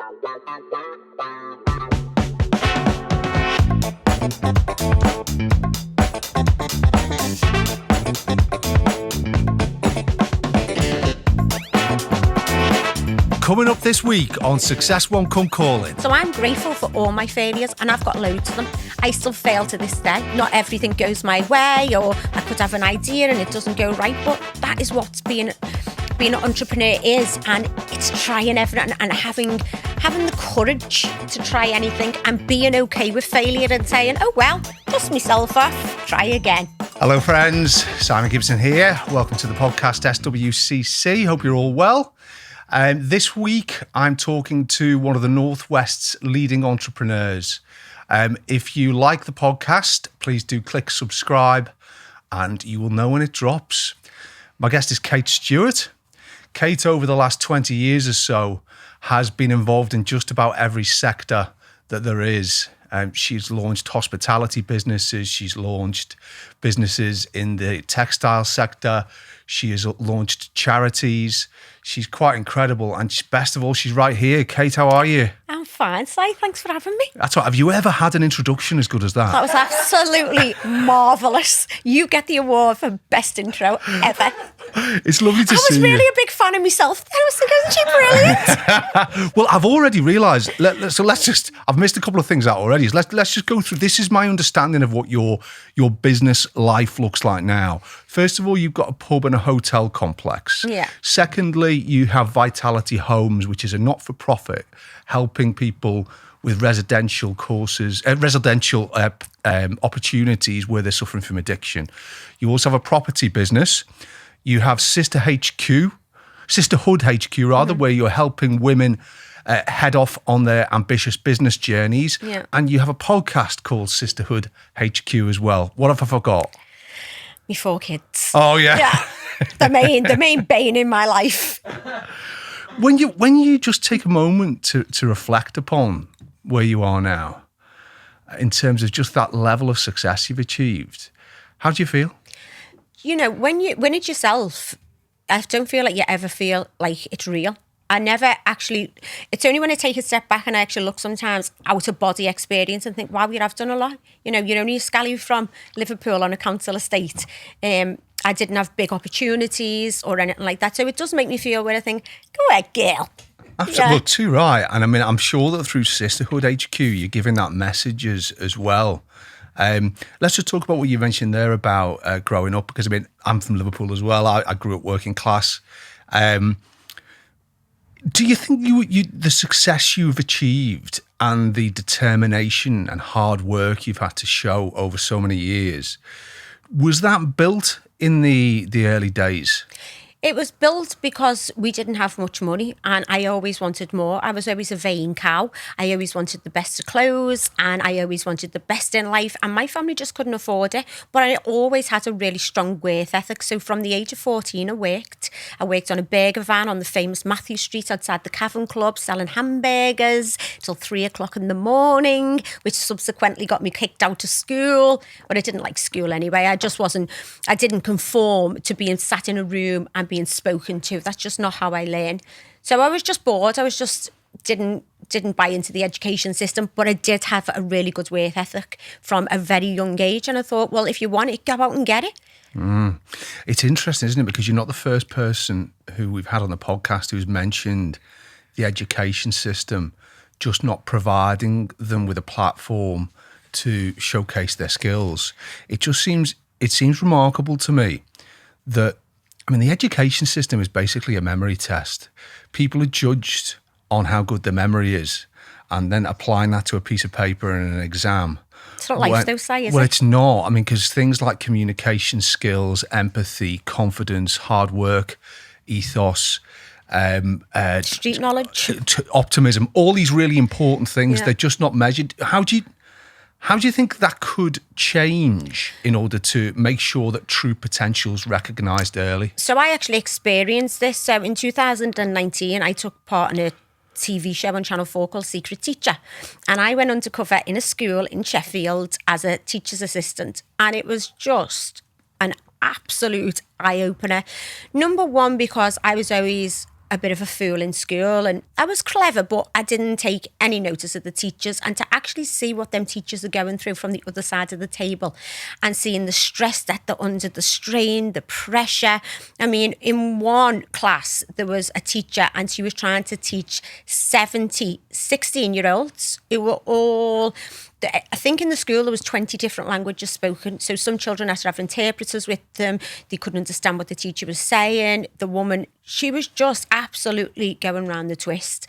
Coming up this week on Success Won't Come Calling. So I'm grateful for all my failures, and I've got loads of them. I still fail to this day. Not everything goes my way, or I could have an idea and it doesn't go right, but that is what being an entrepreneur is, and it's trying everything and having the courage to try anything and being okay with failure and saying, oh well, dust myself off, try again. Hello friends, Simon Gibson here. Welcome to the podcast SWCC. Hope you're all well. This week, I'm talking to one of the Northwest's leading entrepreneurs. If you like the podcast, please do click subscribe and you will know when it drops. My guest is Kate Stewart. Kate, over the last 20 years or so, has been involved in just about every sector that there is. She's launched hospitality businesses. She's launched businesses in the textile sector. She has launched charities. She's quite incredible. And best of all, she's right here. Kate, how are you? I'm fine, Si. Thanks for having me. That's right. Have you ever had an introduction as good as that? That was absolutely marvellous. You get the award for best intro ever. It's lovely to see you. I was really a big fan of myself. I was thinking, isn't she brilliant? Well, I've already realised, I've missed a couple of things out already. Let's just go through. This is my understanding of what your business life looks like now. First of all, you've got a pub and a hotel complex. Yeah. Secondly, you have Vitality Homes, which is a not-for-profit helping people with residential opportunities where they're suffering from addiction. You also have a property business. You have Sisterhood HQ, where you're helping women head off on their ambitious business journeys. Yeah. And you have a podcast called Sisterhood HQ as well. What have I forgot? Me 4 kids. Oh, yeah. The main bane in my life. When you just take a moment to reflect upon where you are now, in terms of just that level of success you've achieved, how do you feel? You know, when it's yourself, I don't feel like you ever feel like it's real. I never actually, it's only when I take a step back and I actually look sometimes out of body experience and think, wow, I've done a lot. You know, you're only a scally from Liverpool on a council estate. I didn't have big opportunities or anything like that. So it does make me feel where I think, go ahead, girl. Absolutely, yeah. Well, too right. And I mean, I'm sure that through Sisterhood HQ, you're giving that message as well. Let's just talk about what you mentioned there about growing up, because I mean, I'm from Liverpool as well. I grew up working class. Do you think the success you've achieved and the determination and hard work you've had to show over so many years, was that built in the early days? It was built because we didn't have much money and I always wanted more. I was always a vain cow. I always wanted the best of clothes and I always wanted the best in life, and my family just couldn't afford it. But I always had a really strong work ethic. So from the age of 14, I worked on a burger van on the famous Matthew Street outside the Cavern Club, selling hamburgers till 3:00 in the morning, which subsequently got me kicked out of school. But I didn't like school anyway. I didn't conform to being sat in a room and being spoken to. That's just not how I learn. So I was just bored. I was just didn't buy into the education system, but I did have a really good work ethic from a very young age. And I thought, well, if you want it, go out and get it. It's interesting, isn't it? Because you're not the first person who we've had on the podcast who's mentioned the education system just not providing them with a platform to showcase their skills. It seems remarkable to me that, I mean, the education system is basically a memory test. People are judged on how good their memory is and then applying that to a piece of paper and an exam. It's not life though, Si, is it? Well, it's not. I mean, because things like communication skills, empathy, confidence, hard work, ethos, street knowledge, optimism, all these really important things, they're just not measured. How do you think that could change in order to make sure that true potential is recognised early? So I actually experienced this. So in 2019, I took part in a TV show on Channel 4 called Secret Teacher. And I went undercover in a school in Sheffield as a teacher's assistant. And it was just an absolute eye-opener. Number one, because I was always a bit of a fool in school, and I was clever, but I didn't take any notice of the teachers. And to actually see what them teachers are going through from the other side of the table and seeing the stress that they're under, the strain, the pressure. I mean, in one class, there was a teacher and she was trying to teach 70 16-year-olds who were all... I think in the school there was 20 different languages spoken. So some children had to have interpreters with them. They couldn't understand what the teacher was saying. The woman, she was just absolutely going round the twist.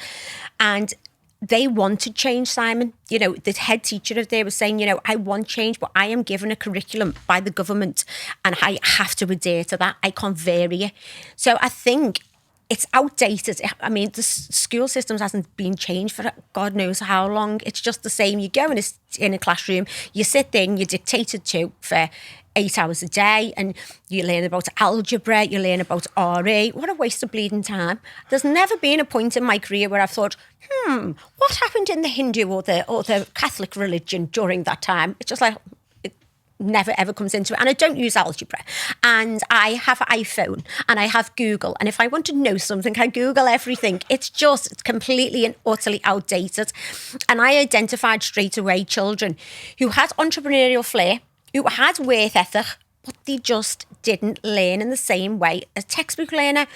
And they wanted change, Simon. You know, the head teacher of there was saying, you know, I want change, but I am given a curriculum by the government and I have to adhere to that. I can't vary it. So I think it's outdated. I mean, the school systems hasn't been changed for God knows how long. It's just the same. You go in a classroom, you sit there and you're dictated to for 8 hours a day, and you learn about algebra, you learn about RE. What a waste of bleeding time. There's never been a point in my career where I've thought, what happened in the Hindu or the Catholic religion during that time? It's just like... never ever comes into it. And I don't use algebra, and I have an iPhone and I have Google, and if I want to know something I Google everything. It's completely and utterly outdated. And I identified straight away children who had entrepreneurial flair, who had work ethic, but they just didn't learn in the same way as textbook learner.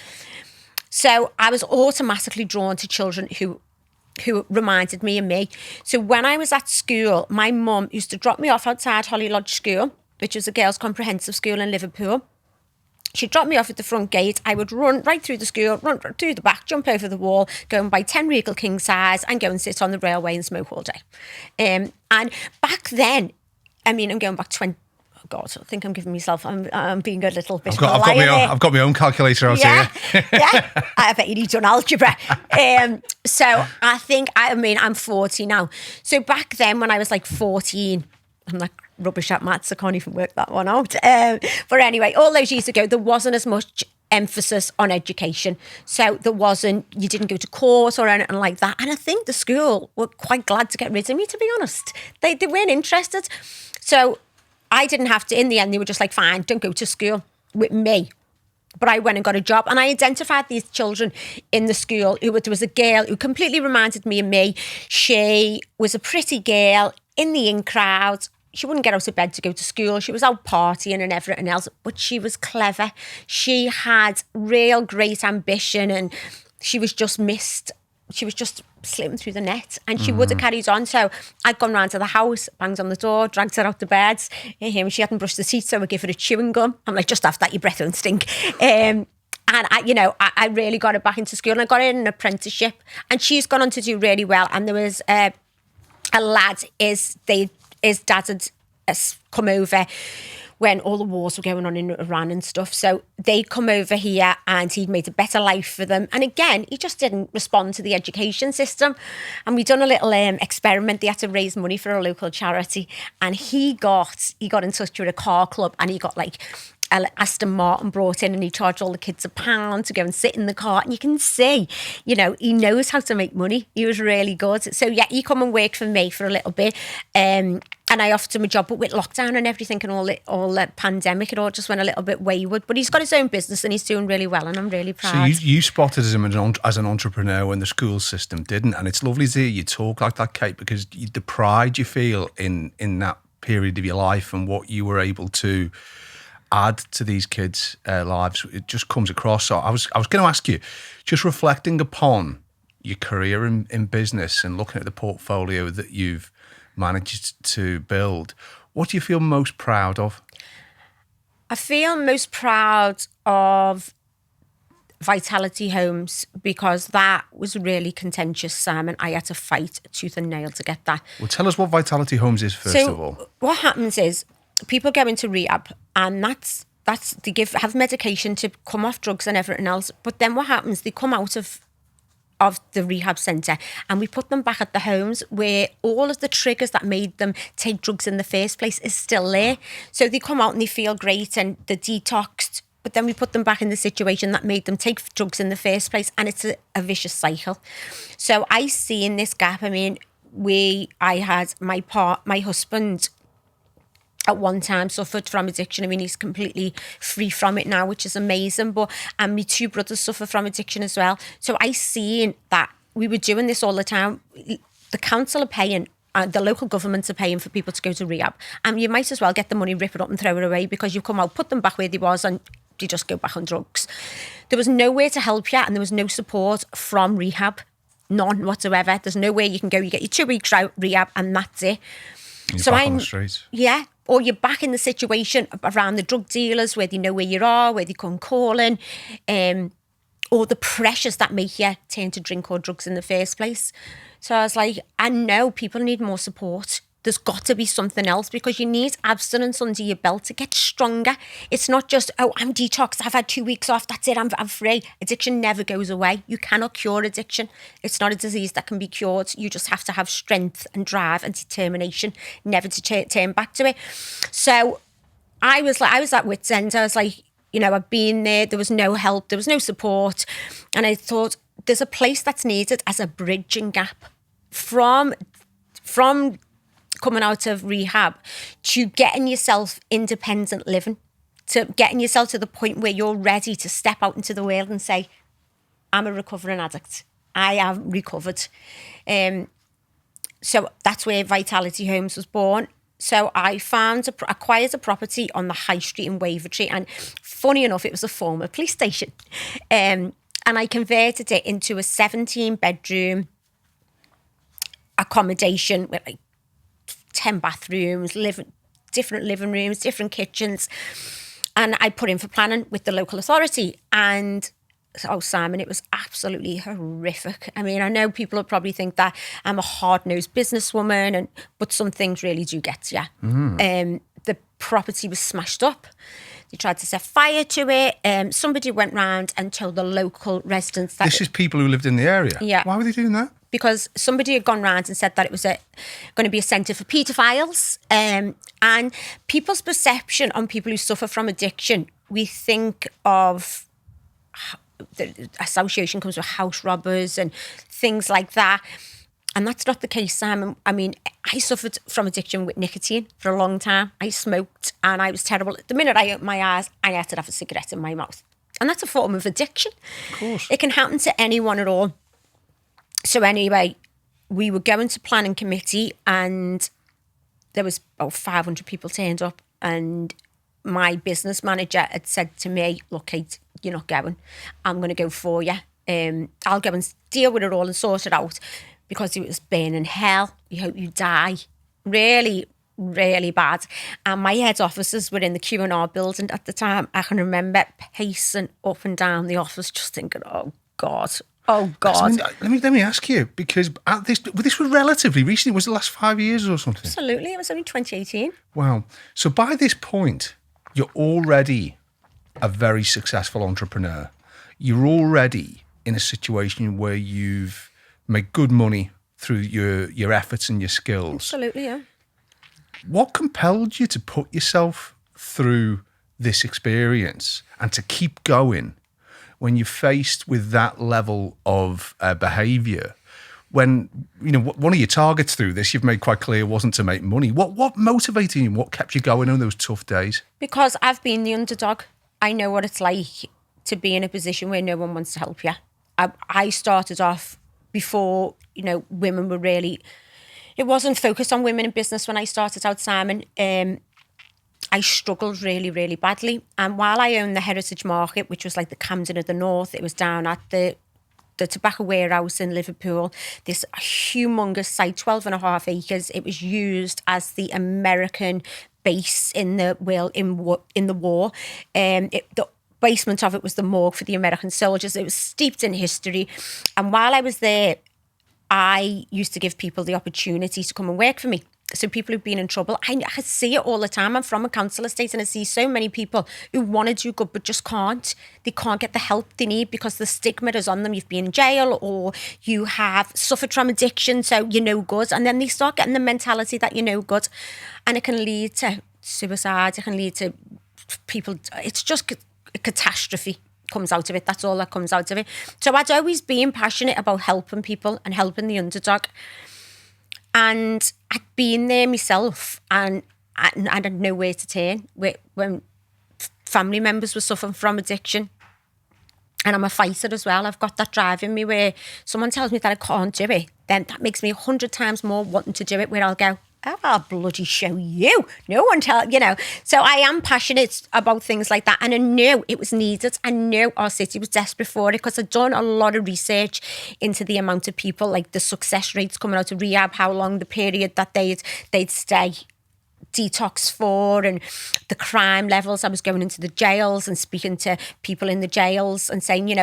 So I was automatically drawn to children who reminded me of me. So when I was at school, my mum used to drop me off outside Holly Lodge School, which was a girls' comprehensive school in Liverpool. She'd drop me off at the front gate. I would run right through the school, run through the back, jump over the wall, go and buy 10 Regal King size and go and sit on the railway and smoke all day. And back then, I mean, I'm going back 20... God, I think I'm giving myself... I'm being a little bit... I've got my own calculator out here. Yeah. I bet you need done algebra. So I think... I'm 40 now. So back then, when I was like 14... I'm like rubbish at maths. I can't even work that one out. But anyway, all those years ago, there wasn't as much emphasis on education. So there wasn't... You didn't go to course or anything like that. And I think the school were quite glad to get rid of me, to be honest. They weren't interested. So... I didn't have to. In the end, they were just like, fine, don't go to school with me. But I went and got a job, and I identified these children in the school. There was a girl who completely reminded me of me. She was a pretty girl in the in crowd. She wouldn't get out of bed to go to school. She was out partying and everything else, but she was clever. She had real great ambition, and she was just missed. She was just slipping through the net, and she would have carried on. So I'd gone round to the house, banged on the door, dragged her out the bed. She hadn't brushed the teeth, so I gave her a chewing gum. I'm like, just have that, your breath won't stink. And I really got her back into school, and I got her in an apprenticeship, and she's gone on to do really well. And there was a lad, his dad had come over when all the wars were going on in Iran and stuff. So they'd come over here and he'd made a better life for them. And again, he just didn't respond to the education system. And we'd done a little experiment. They had to raise money for a local charity. And he got in touch with a car club, and he got like Aston Martin brought in, and he charged all the kids £1 to go and sit in the car. And you can see, he knows how to make money. He was really good. So yeah, he come and worked for me for a little bit. And I offered him a job, but with lockdown and everything and all the pandemic, it all just went a little bit wayward. But he's got his own business and he's doing really well, and I'm really proud. So you spotted him as an entrepreneur when the school system didn't, and it's lovely to hear you talk like that, Kate, because the pride you feel in that period of your life and what you were able to add to these kids' lives, it just comes across. So I was going to ask you, just reflecting upon your career in business and looking at the portfolio that you've managed to build, what do you feel most proud of? I feel most proud of Vitality Homes, because that was really contentious, Simon. I had to fight tooth and nail to get that. Well, tell us what Vitality Homes is first of all. What happens is people go into rehab, and that's they have medication to come off drugs and everything else. But then what happens? They come out of the rehab centre, and we put them back at the homes where all of the triggers that made them take drugs in the first place is still there. So they come out and they feel great and they're detoxed, but then we put them back in the situation that made them take drugs in the first place, and it's a vicious cycle. So I see in this gap, I mean, I had my husband at one time suffered from addiction. I mean, he's completely free from it now, which is amazing. And my 2 brothers suffer from addiction as well. So I seen that we were doing this all the time. The council are paying, the local governments are paying for people to go to rehab. And you might as well get the money, rip it up and throw it away, because you come out, put them back where they was, and you just go back on drugs. There was nowhere to help you, and there was no support from rehab. None whatsoever. There's nowhere you can go. You get your 2 weeks out rehab, and that's it. You're back on the streets. Yeah. Or you're back in the situation around the drug dealers where they know where you are, where they come calling, or the pressures that make you turn to drink or drugs in the first place. So I was like, I know people need more support. There's got to be something else, because you need abstinence under your belt to get stronger. It's not just, oh, I'm detoxed, I've had 2 weeks off, that's it, I'm free. Addiction never goes away. You cannot cure addiction. It's not a disease that can be cured. You just have to have strength and drive and determination, never to turn back to it. So I was at wit's end. I was like, I've been there. There was no help. There was no support. And I thought, there's a place that's needed as a bridging gap from coming out of rehab to getting yourself independent living, to getting yourself to the point where you're ready to step out into the world and say, I'm a recovering addict. I have recovered. So that's where Vitality Homes was born. So I acquired a property on the High Street in Wavertree, and funny enough, it was a former police station. And I converted it into a 17-bedroom accommodation with like 10 bathrooms, different living rooms, different kitchens. And I put in for planning with the local authority. And Simon, it was absolutely horrific. I mean, I know people will probably think that I'm a hard-nosed businesswoman, but some things really do get to you. The property was smashed up. They tried to set fire to it. Somebody went round and told the local residents that... This is people who lived in the area? Yeah. Why were they doing that? Because somebody had gone round and said that it was going to be a centre for paedophiles. And people's perception on people who suffer from addiction, we think of... the association comes with house robbers and things like that. And that's not the case, Simon. I mean, I suffered from addiction with nicotine for a long time. I smoked and I was terrible. The minute I opened my eyes, I had to have a cigarette in my mouth. And that's a form of addiction. Of course. It can happen to anyone at all. So anyway, we were going to planning committee and there was about 500 people turned up, and my business manager had said to me, look, Kate, you're not going. I'm going to go for you. I'll go and deal with it all and sort it out, because it was burning hell. You hope you die. Really, really bad. And my head officers were in the Q&R building at the time. I can remember pacing up and down the office just thinking, oh, God. Oh, God. Let me ask you, because this was relatively recent. Was it the last 5 years or something? Absolutely. It was only 2018. Wow. So by this point, you're already a very successful entrepreneur. You're already in a situation where you've made good money through your efforts and your skills. Absolutely, yeah. What compelled you to put yourself through this experience and to keep going when you're faced with that level of behaviour? When, one of your targets through this, you've made quite clear, wasn't to make money. What motivated you? What kept you going on those tough days? Because I've been the underdog. I know what it's like to be in a position where no one wants to help you. I started off before, women were really... It wasn't focused on women in business when I started out, Simon. I struggled really, really badly. And while I owned the Heritage Market, which was like the Camden of the North, it was down at the tobacco warehouse in Liverpool, this humongous site, 12.5 acres. It was used as the American base in the war. The basement of it was the morgue for the American soldiers. It was steeped in history. And while I was there, I used to give people the opportunity to come and work for me. So people who've been in trouble, I see it all the time. I'm from a council estate and I see so many people who want to do good but just can't. They can't get the help they need because the stigma is on them. You've been in jail or you have suffered from addiction, so you're no good. And then they start getting the mentality that you're no good. And it can lead to suicide. It can lead to people... It's just a catastrophe comes out of it. That's all that comes out of it. So I'd always been passionate about helping people and helping the underdog. And I'd been there myself, and and I had nowhere to turn when family members were suffering from addiction. And I'm a fighter as well. I've got that drive in me where someone tells me that I can't do it, then that makes me 100 times more wanting to do it, where I'll go, oh, I'll bloody show you. No one So I am passionate about things like that. And I knew it was needed. I knew our city was desperate for it, because I'd done a lot of research into the amount of people, like the success rates coming out of rehab, how long the period that they'd stay detox for, and the crime levels. I was going into the jails and speaking to people in the jails and saying,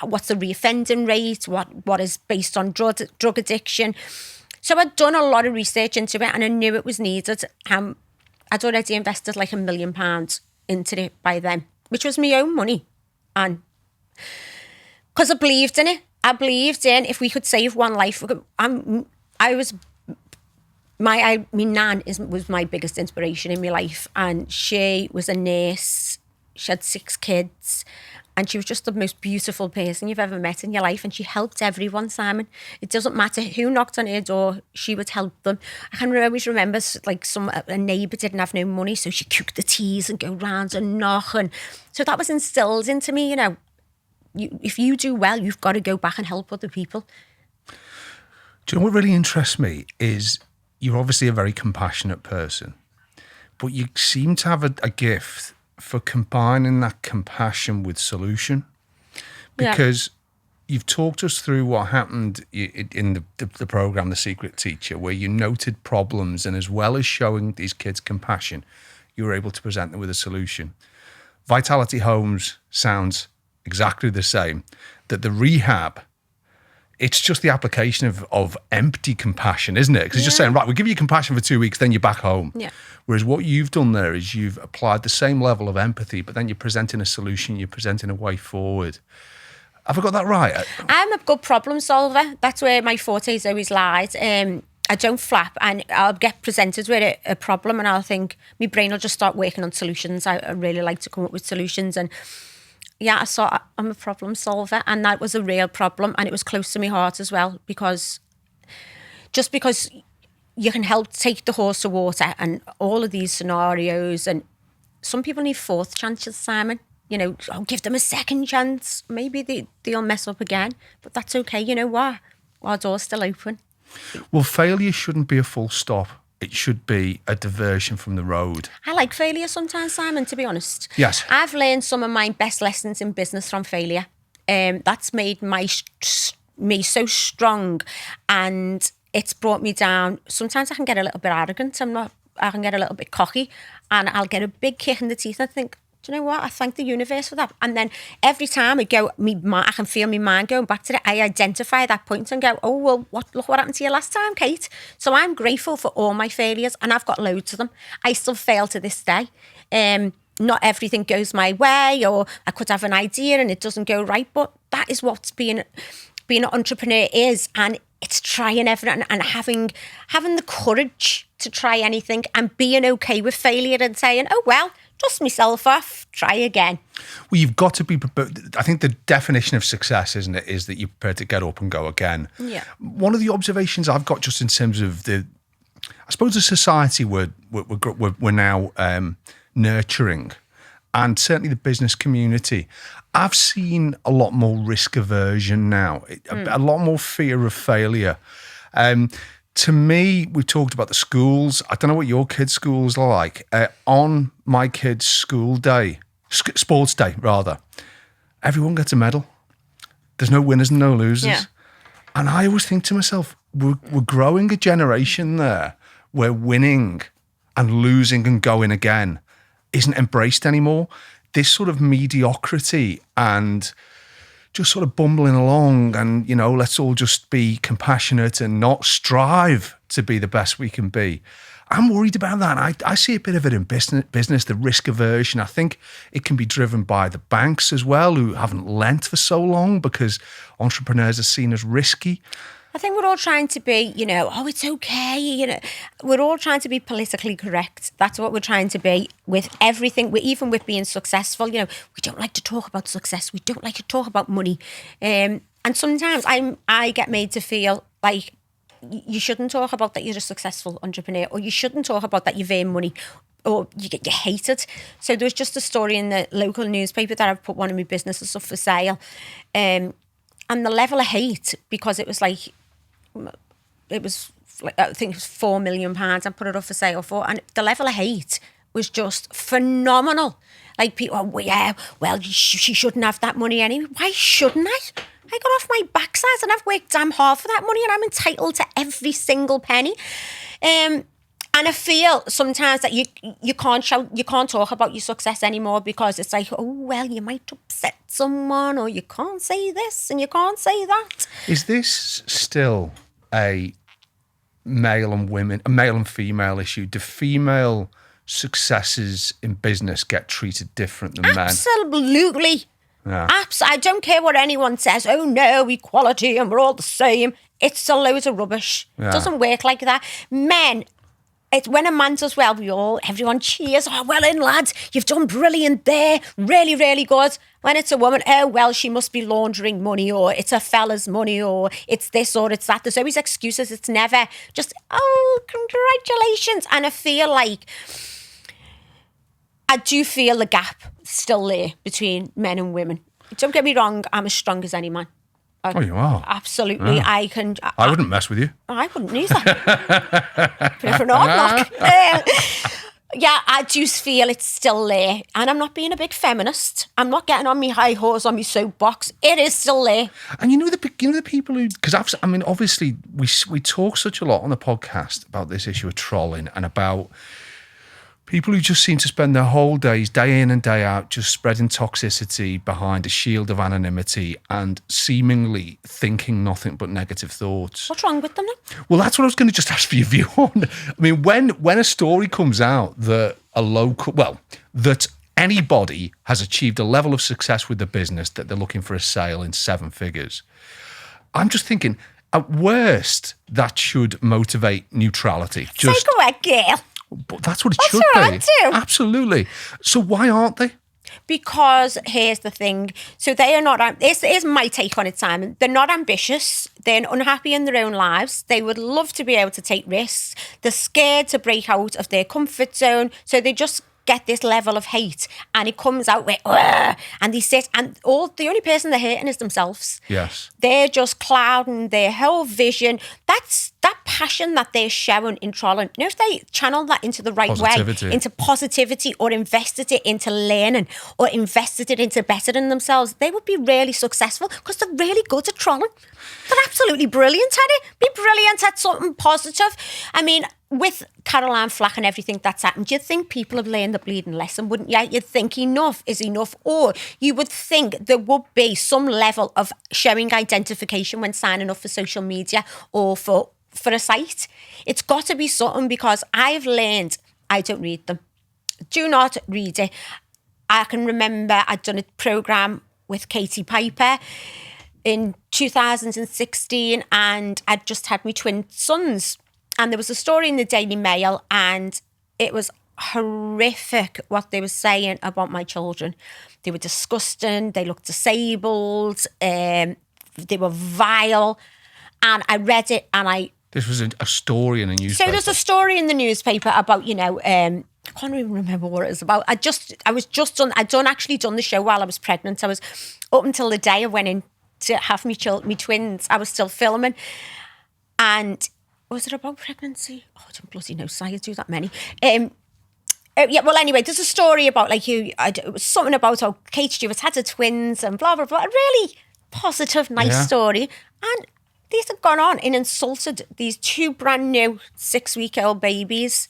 what's the reoffending rate? What is based on drug addiction? So I'd done a lot of research into it, and I knew it was needed. I'd already invested like £1 million into it by then, which was my own money. And because I believed in it. I believed in, if we could save one life. My nan was my biggest inspiration in my life, and she was a nurse. She had 6 kids, and she was just the most beautiful person you've ever met in your life, and she helped everyone, Simon. It doesn't matter who knocked on her door, she would help them. I can always remember, like, a neighbour didn't have no money, so she'd cook the teas and go round and knock, and so that was instilled into me, if you do well, you've got to go back and help other people. Do you know what really interests me is, you're obviously a very compassionate person, but you seem to have a gift for combining that compassion with solution, because you've talked us through what happened in the program, The Secret Teacher, where you noted problems, and as well as showing these kids compassion, you were able to present them with a solution. Vitality Homes sounds exactly the same, that the rehab, it's just the application of empty compassion, isn't it? Because it's just saying, right, we'll give you compassion for 2 weeks, then you're back home. Yeah. Whereas what you've done there is you've applied the same level of empathy, but then you're presenting a solution, you're presenting a way forward. Have I got that right? I'm a good problem solver. That's where my forte's always lied. I don't flap, and I'll get presented with a problem, and I'll think, my brain will just start working on solutions. I really like to come up with solutions, and yeah, I'm a problem solver, and that was a real problem, and it was close to my heart as well, because you can help take the horse to water and all of these scenarios, and some people need 4th chances, Simon. Give them a 2nd chance. Maybe they'll mess up again, but that's okay. You know what? Our door's still open. Well, failure shouldn't be a full stop. It should be a diversion from the road. I like failure sometimes, Simon, to be honest. Yes. I've learned some of my best lessons in business from failure. That's made me so strong, and it's brought me down. Sometimes I can get a little bit arrogant. I can get a little bit cocky, and I'll get a big kick in the teeth and think, do you know what? I thank the universe for that. And then every time I can feel my mind going back to it. I identify that point and go, oh, well, look what happened to you last time, Kate. So I'm grateful for all my failures, and I've got loads of them. I still fail to this day. Not everything goes my way, or I could have an idea and it doesn't go right. But that is what being an entrepreneur is. And it's trying everything and having the courage to try anything, and being okay with failure and saying, oh, well, dust myself off, try again. Well, you've got to be prepared. I think the definition of success, isn't it, is that you're prepared to get up and go again. Yeah. One of the observations I've got, just in terms of the society we're now nurturing, and certainly the business community, I've seen a lot more risk aversion now, a lot more fear of failure. To me, we've talked about the schools. I don't know what your kids' schools are like. On my kids' school day, sports day rather, everyone gets a medal. There's no winners and no losers. Yeah. And I always think to myself, we're growing a generation there where winning and losing and going again isn't embraced anymore. This sort of mediocrity and just sort of bumbling along and, let's all just be compassionate and not strive to be the best we can be. I'm worried about that. I see a bit of it in business, the risk aversion. I think it can be driven by the banks as well, who haven't lent for so long because entrepreneurs are seen as risky. I think we're all trying to be, it's okay. We're all trying to be politically correct. That's what we're trying to be with everything. Even with being successful, we don't like to talk about success. We don't like to talk about money. And sometimes I get made to feel like you shouldn't talk about that you're a successful entrepreneur, or you shouldn't talk about that you've earned money, or you're hated. So there was just a story in the local newspaper that I've put one of my businesses up for sale, and the level of hate, because it was I think it was £4 million I put it up for sale for, and the level of hate was just phenomenal. Like people, she shouldn't have that money anyway. Why shouldn't I? I got off my backside and I've worked damn hard for that money, and I'm entitled to every single penny. And I feel sometimes that you can't talk about your success anymore, because it's like, oh, well, you might upset someone, or you can't say this and you can't say that. Is this still a male and female issue? Do female successes in business get treated different than men? Absolutely. Yeah. I don't care what anyone says. Oh no, equality and we're all the same. It's a load of rubbish. Yeah. It doesn't work like that. Men, when a man does well, everyone cheers. Oh, well in, lads, you've done brilliant there. Really, really good. When it's a woman, oh, well, she must be laundering money, or it's a fella's money, or it's this or it's that. There's always excuses. It's never just, oh, congratulations. And I do feel the gap still there between men and women. Don't get me wrong, I'm as strong as any man. Oh, you are? Absolutely. Yeah. I wouldn't mess with you. I wouldn't either. Bit of an hard knock. Yeah, I do feel it's still there. And I'm not being a big feminist. I'm not getting on my high horse, on my soapbox. It is still there. And you know the people who... Because, obviously, we talk such a lot on the podcast about this issue of trolling, and about people who just seem to spend their whole days, day in and day out, just spreading toxicity behind a shield of anonymity and seemingly thinking nothing but negative thoughts. What's wrong with them then? Well, that's what I was going to just ask for your view on. I mean, when a story comes out that that anybody has achieved a level of success with the business that they're looking for a sale in 7 figures, I'm just thinking, at worst, that should motivate neutrality. Just go ahead, girl. But that's what it should be. Absolutely. So why aren't they? Because here's the thing. So they are not, this is my take on it, Simon. They're not ambitious. They're unhappy in their own lives. They would love to be able to take risks. They're scared to break out of their comfort zone. So they just get this level of hate, and it comes out with, and they sit, and the only person they're hating is themselves. Yes. They're just clouding their whole vision. That's that passion that they're showing in trolling. You know, if they channel that into the right way, into positivity, or invested it into learning, or invested it into bettering themselves, they would be really successful, because they're really good at trolling. They're absolutely brilliant at it. Be brilliant at something positive. I mean, with Caroline Flack and everything that's happened, you'd think people have learned the bleeding lesson, wouldn't you? You'd think enough is enough. Or you would think there would be some level of showing identification when signing up for social media or for a site. It's got to be something, because I've learned I don't read them. Do not read it. I can remember I'd done a programme with Katie Piper in 2016, and I'd just had my twin sons. And there was a story in the Daily Mail, and it was horrific what they were saying about my children. They were disgusting. They looked disabled. They were vile. And I read it, and This was a story in a newspaper. So there's a story in the newspaper about, I can't even remember what it was about. I'd actually done the show while I was pregnant. I was, up until the day I went in to have me twins, I was still filming. And was it about pregnancy? Oh, I don't bloody know, I do that many. Well, anyway, there's a story about it was something about how Kate Stewart had her twins and blah, blah, blah. A really positive, nice story. And these had gone on and insulted these 2 brand new 6-week-old babies.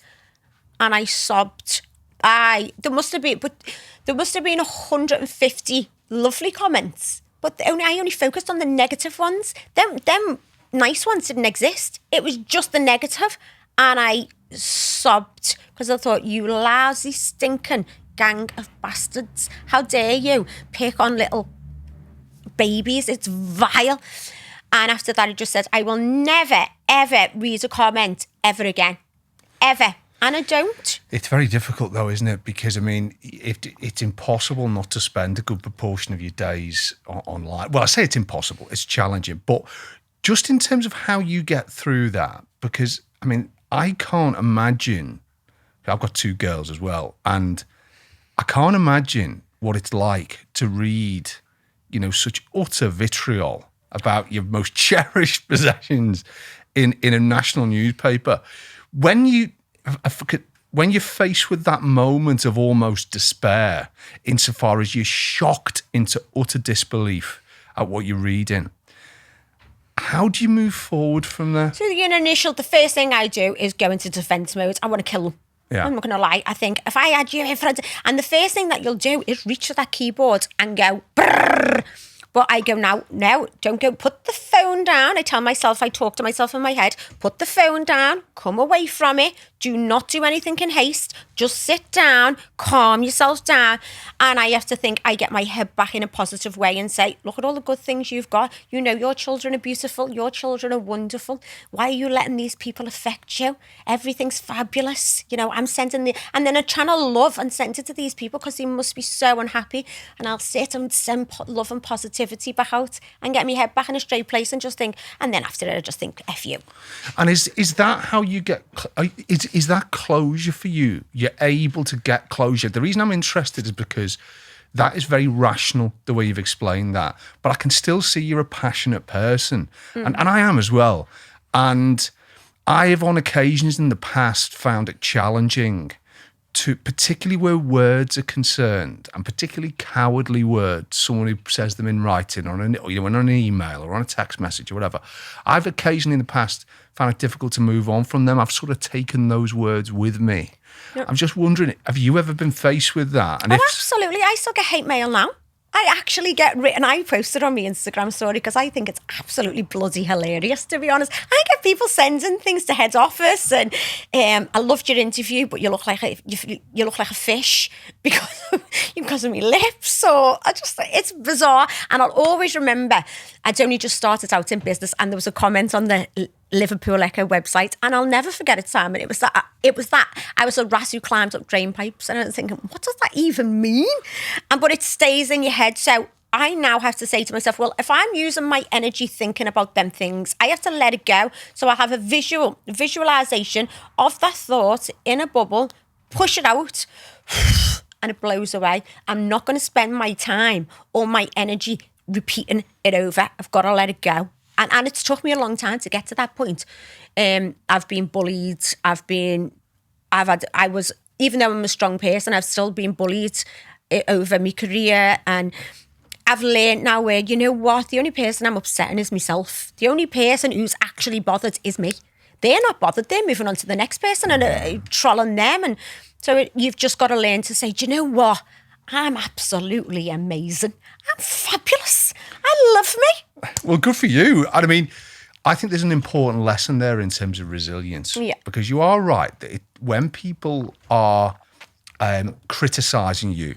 And I sobbed. There must have been 150 lovely comments. But I only focused on the negative ones. Them nice ones didn't exist. It was just the negative. And I sobbed, because I thought, you lousy, stinking gang of bastards. How dare you pick on little babies? It's vile. And after that, I just said, I will never, ever read a comment ever again. Ever. And I don't. It's very difficult, though, isn't it? Because, I mean, it's impossible not to spend a good proportion of your days online. Well, I say it's impossible. It's challenging. But Just in terms of how you get through that, because, I mean, I can't imagine, I've got 2 girls as well, and I can't imagine what it's like to read, such utter vitriol about your most cherished possessions in a national newspaper. When you're faced with that moment of almost despair, insofar as you're shocked into utter disbelief at what you're reading, how do you move forward from there? So the first thing I do is go into defense mode. I want to kill them. Yeah. I'm not going to lie. I think if I had you in front, and the first thing that you'll do is reach for that keyboard and go, brrr. But I go, no, don't go. Put the phone down. I tell myself, I talk to myself in my head, put the phone down, come away from it. Do not do anything in haste. Just sit down, calm yourself down. And I have to think, I get my head back in a positive way and say, look at all the good things you've got. Your children are beautiful. Your children are wonderful. Why are you letting these people affect you? Everything's fabulous. I'm sending and then I channel love and send it to these people because they must be so unhappy. And I'll sit and send love and positivity back out and get my head back in a straight place and just think, and then after it, I just think, F you. And is that how you get, is that closure for you? You're able to get closure. The reason I'm interested is because that is very rational, the way you've explained that. But I can still see you're a passionate person. And I am as well. And I have on occasions in the past found it challenging to, particularly where words are concerned, and particularly cowardly words, someone who says them in writing or on an email or on a text message or whatever. I've occasionally in the past found it difficult to move on from them. I've sort of taken those words with me. Yep. I'm just wondering, have you ever been faced with that? And absolutely. I still get hate mail now. I actually get written. I posted on my Instagram story because I think it's absolutely bloody hilarious, to be honest. I get people sending things to head office, and I loved your interview, but you look like a fish because of my lips. So it's bizarre, and I'll always remember. I'd only just started out in business, and there was a comment on the Liverpool Echo website, and I'll never forget it, Sam. And it was that I was a rat who climbed up drain pipes, and I was thinking, what does that even mean? But it stays in your head. So I now have to say to myself, well, if I'm using my energy thinking about them things, I have to let it go. So I have a visualization of that thought in a bubble, push it out, and it blows away. I'm not going to spend my time or my energy repeating it over. I've got to let it go. And it's took me a long time to get to that point. I've been bullied. Even though I'm a strong person, I've still been bullied over my career. And I've learned now where, you know what, the only person I'm upsetting is myself. The only person who's actually bothered is me. They're not bothered. They're moving on to the next person and trolling them. And so you've just got to learn to say, do you know what? I'm absolutely amazing. I'm fabulous. I love me. Well, good for you. I mean, I think there's an important lesson there in terms of resilience. Yeah. Because you are right. That when people are criticising you,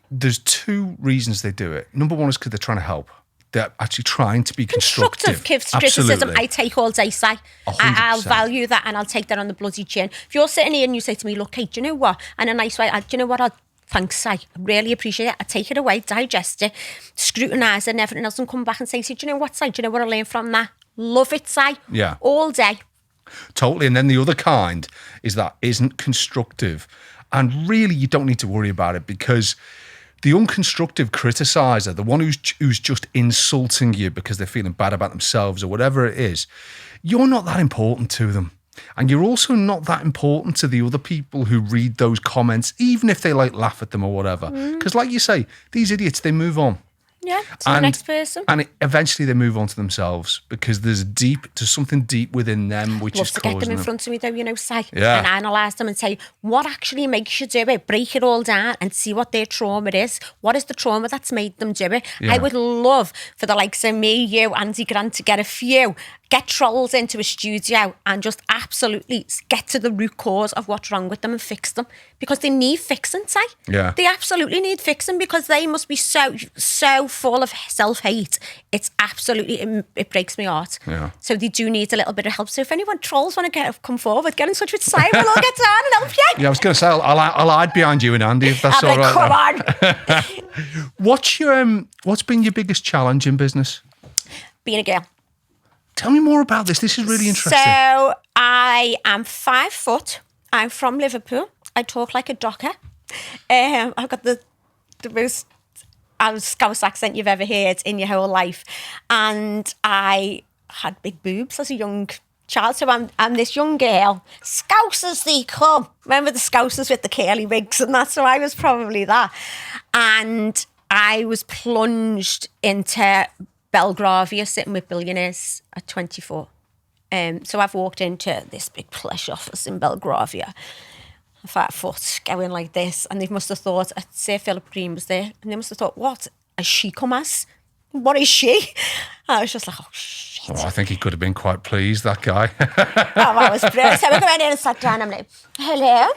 there's 2 reasons they do it. Number one is because they're trying to help. They're actually trying to be constructive. Criticism, I take all day, Si. I'll value that, and I'll take that on the bloody chin. If you're sitting here and you say to me, look, Kate, do you know what? And a nice way, do you know what? Thanks, Si. I really appreciate it. I take it away, digest it, scrutinise it and everything else, and come back and say, do you know what, Si? Do you know what I learned from that? Love it, Si. Yeah. All day. Totally. And then the other kind is that isn't constructive. And really, you don't need to worry about it, because the unconstructive criticizer, the one who's just insulting you because they're feeling bad about themselves or whatever it is, you're not that important to them. And you're also not that important to the other people who read those comments, even if they laugh at them or whatever. Because like you say, these idiots, they move on. Yeah, to the next person. And eventually they move on to themselves, because there's something deep within them which is causing them. Love to get them in front of me though, Si. Yeah. And analyse them and say, what actually makes you do it? Break it all down and see what their trauma is. What is the trauma that's made them do it? Yeah. I would love for the likes of me, you, Andy Grant to get get trolls into a studio and just absolutely get to the root cause of what's wrong with them and fix them, because they need fixing, Si. Yeah. They absolutely need fixing, because they must be so full of self-hate. It's absolutely, it breaks my heart. Yeah. So they do need a little bit of help. So if anyone trolls want to come forward, get in touch with Si. We'll all get down and help you. Yeah, I was going to say, I'll hide behind you and Andy, if that's all right. Come on. What's been your biggest challenge in business? Being a girl. Tell me more about this. This is really interesting. So I am 5 foot. I'm from Liverpool. I talk like a docker. I've got the most Scouse accent you've ever heard in your whole life. And I had big boobs as a young child. So I'm this young girl. Scousers they come. Remember the Scousers with the curly wigs and that? So I was probably that. And I was plunged into Belgravia, sitting with billionaires at 24. So I've walked into this big plush office in Belgravia, 5 foot, going like this, and they must have thought, Sir Philip Green was there, and they must have thought, what has she come as? What is she? And I was just like, oh, shit. Well, I think he could have been quite pleased, that guy. I was brilliant. So we went in and sat down, I'm like, hello?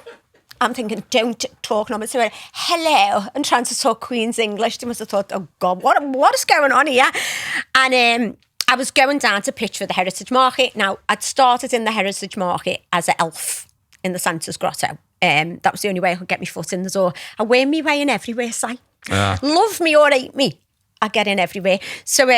I'm thinking, don't talk normal. So I went, hello, and trying to talk Queen's English. They must have thought, oh God, what is going on here? And I was going down to pitch for the Heritage Market. Now, I'd started in the Heritage Market as an elf in the Santa's Grotto. That was the only way I could get my foot in the door. I wear me way in everywhere, Si. Love me or hate me, I get in everywhere. So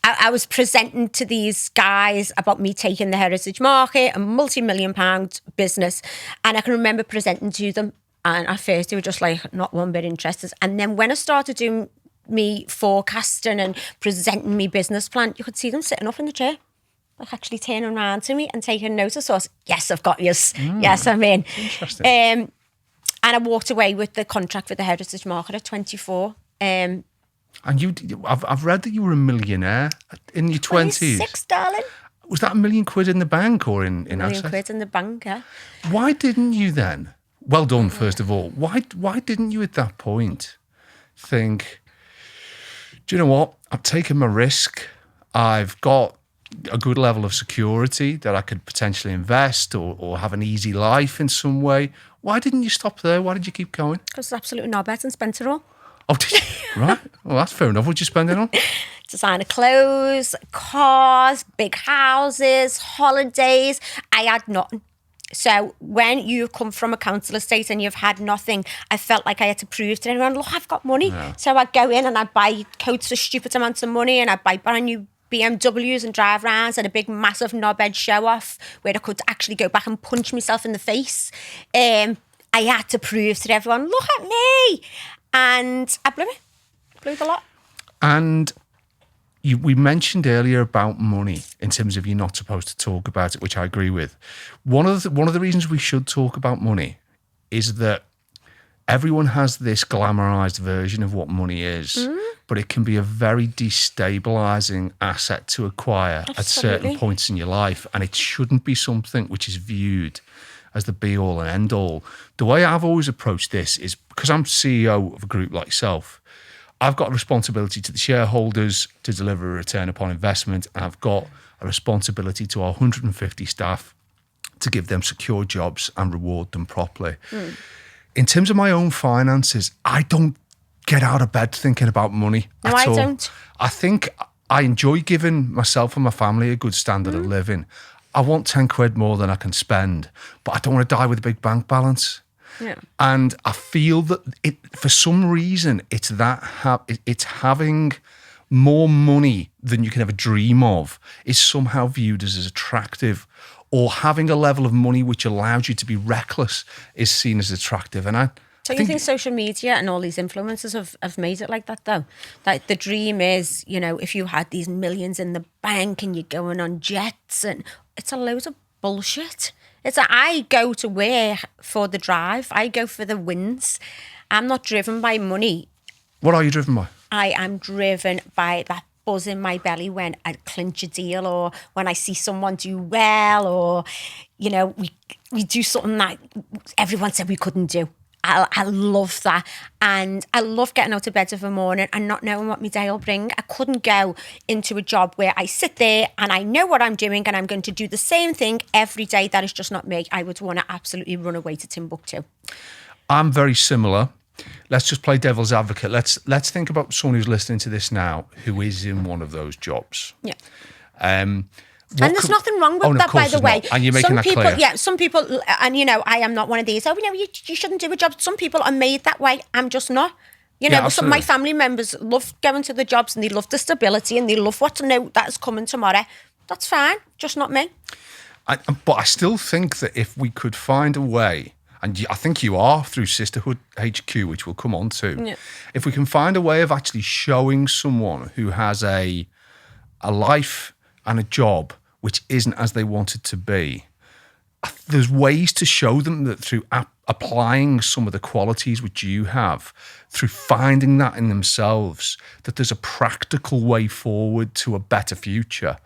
I was presenting to these guys about me taking the Heritage Market, a multi-million-pound business, and I can remember presenting to them, and at first they were just like, not one bit interested. And then when I started doing me forecasting and presenting me business plan, you could see them sitting up in the chair, like actually turning around to me and taking notice. So I was, yes, I've got yours. Yes, I'm in. Interesting. And I walked away with the contract for the Heritage Market at 24. And I've read that you were a millionaire in your 20s. 26, darling. Was that £1 million in the bank or in £1 million assets? in the bank, yeah. Why didn't you then? Well done, first of all. Why didn't you at that point think, do you know what? I've taken my risk. I've got a good level of security that I could potentially invest or have an easy life in some way. Why didn't you stop there? Why did you keep going? Because it's absolutely knobhead and spent it all. Oh, did you? Right. Well, that's fair enough. What'd you spend it on? Designer clothes, cars, big houses, holidays. I had nothing. So when you come from a council estate and you've had nothing, I felt like I had to prove to everyone, look, I've got money. Yeah. So I'd go in and I'd buy coats for stupid amounts of money, and I'd buy brand new BMWs and drive rounds and a big massive knobhead show off where I could actually go back and punch myself in the face. I had to prove to everyone, look at me. And I blew it. Blew the lot. And we mentioned earlier about money in terms of you're not supposed to talk about it, which I agree with. One of the reasons we should talk about money is that everyone has this glamorized version of what money is, but it can be a very destabilizing asset to acquire at certain points in your life, and it shouldn't be something which is viewed as the be all and end all. The way I've always approached this is because I'm CEO of a group like yourself, I've got a responsibility to the shareholders to deliver a return upon investment, and I've got a responsibility to our 150 staff to give them secure jobs and reward them properly. In terms of my own finances, I don't get out of bed thinking about money at all. I don't. I think I enjoy giving myself and my family a good standard of living. I want 10 quid more than I can spend, but I don't want to die with a big bank balance. Yeah. And I feel that for some reason, it's having more money than you can ever dream of is somehow viewed as attractive, or having a level of money which allows you to be reckless is seen as attractive. And So you think social media and all these influencers have made it like that, though? Like the dream is, if you had these millions in the bank and you're going on jets, and it's a load of bullshit. I go to work for the drive. I go for the wins. I'm not driven by money. What are you driven by? I am driven by that buzz in my belly when I clinch a deal, or when I see someone do well, or, we do something that everyone said we couldn't do. I love that. And I love getting out of bed of a morning and not knowing what my day will bring. I couldn't go into a job where I sit there and I know what I'm doing and I'm going to do the same thing every day. That is just not me. I would want to absolutely run away to Timbuktu. I'm very similar. Let's just play devil's advocate. Let's think about someone who's listening to this now who is in one of those jobs. Yeah. And there's nothing wrong with that, by the way. Not. And you're making that clear. Yeah, some people, and I am not one of these. You shouldn't do a job. Some people are made that way. I'm just not. Some of my family members love going to the jobs and they love the stability and they love what to know that's coming tomorrow. That's fine, just not me. But I still think that if we could find a way, and I think you are through Sisterhood HQ, which we'll come on to, Yeah. if we can find a way of actually showing someone who has a life and a job which isn't as they want it to be, there's ways to show them that through applying some of the qualities which you have, through finding that in themselves, that there's a practical way forward to a better future.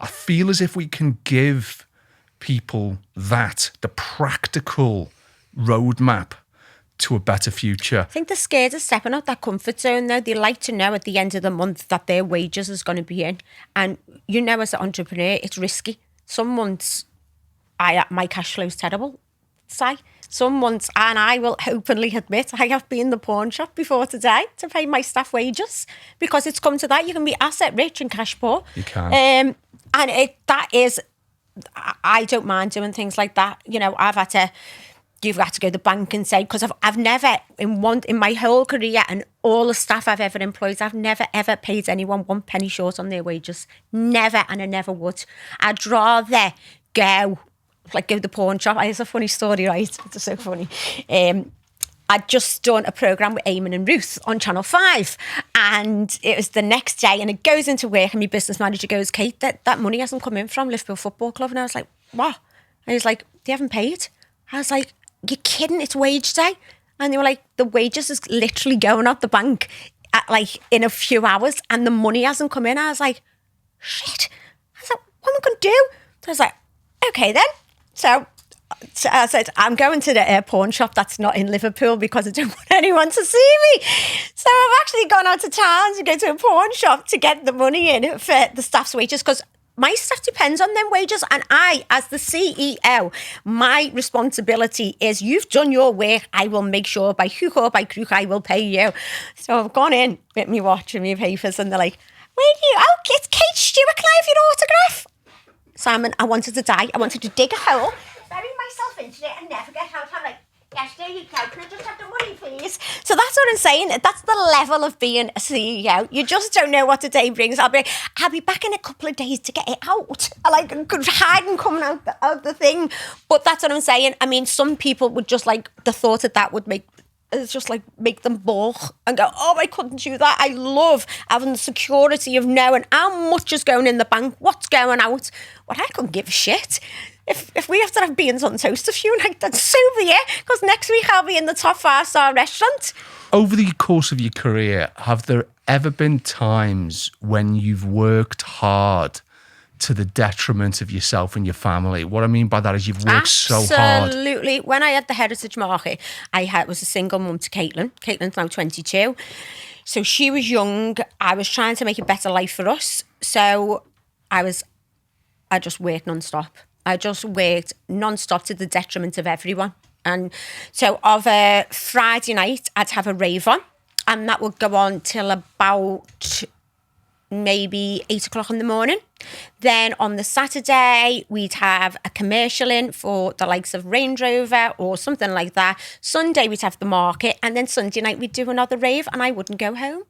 I feel as if we can give people the practical roadmap to a better future. I think they're scared of stepping out that comfort zone though. They like to know at the end of the month that their wages is going to be in. And you know, as an entrepreneur, it's risky. Some months my cash flow is terrible. Some months, and I will openly admit, I have been in the pawn shop before today to pay my staff wages, because it's come to that. You can be asset rich and cash poor. You can. I don't mind doing things like that. You know, you've got to go to the bank and say, because I've never, in my whole career and all the staff I've ever employed, I've never ever paid anyone 1 penny short on their wages. Never, and I never would. I'd rather go to the pawn shop. It's a funny story, right? It's so funny. I'd just done a programme with Eamon and Ruth on Channel 5, and it was the next day, and it goes into work, and my business manager goes, Kate, that money hasn't come in from Liverpool Football Club. And I was like, what? And he was like, they haven't paid. I was like, you're kidding, it's wage day. And they were like, the wages is literally going out the bank in a few hours, and the money hasn't come in. I was like, shit. I was like, what am I going to do? So I was like, okay then. So I said, I'm going to the pawn shop that's not in Liverpool because I don't want anyone to see me. So I've actually gone out to town to go to a pawn shop to get the money in for the staff's wages, because my staff depends on them wages. And I, as the CEO, my responsibility is, you've done your work, I will make sure by hook or by crook I will pay you. So I've gone in with me watch and my papers, and they're like, where are you? Oh, it's Kate Stewart, can I have your autograph? Simon, I wanted to die. I wanted to dig a hole, bury myself into it, and never get out. I'm like, yes, there you go. Can I just have the money, please? So that's what I'm saying. That's the level of being a CEO. You just don't know what the day brings. I'll be back in a couple of days to get it out. I could hide and coming out the thing. But that's what I'm saying. I mean, some people would just the thought that would make them balk and go, oh, I couldn't do that. I love having the security of knowing how much is going in the bank, what's going out. Well, I couldn't give a shit. If we have to have beans on toast a few nights, then so be it, because next week I'll be in the top 5-star restaurant. Over the course of your career, have there ever been times when you've worked hard to the detriment of yourself and your family? What I mean by that is you've worked so hard. Absolutely. When I had the Heritage Market, was a single mum to Caitlin. Caitlin's now 22. So she was young. I was trying to make a better life for us. So I just worked non-stop. I just worked non-stop to the detriment of everyone. And so of a Friday night, I'd have a rave on, and that would go on till about maybe 8 o'clock in the morning. Then on the Saturday, we'd have a commercial in for the likes of Range Rover or something like that. Sunday, we'd have the market, and then Sunday night, we'd do another rave, and I wouldn't go home.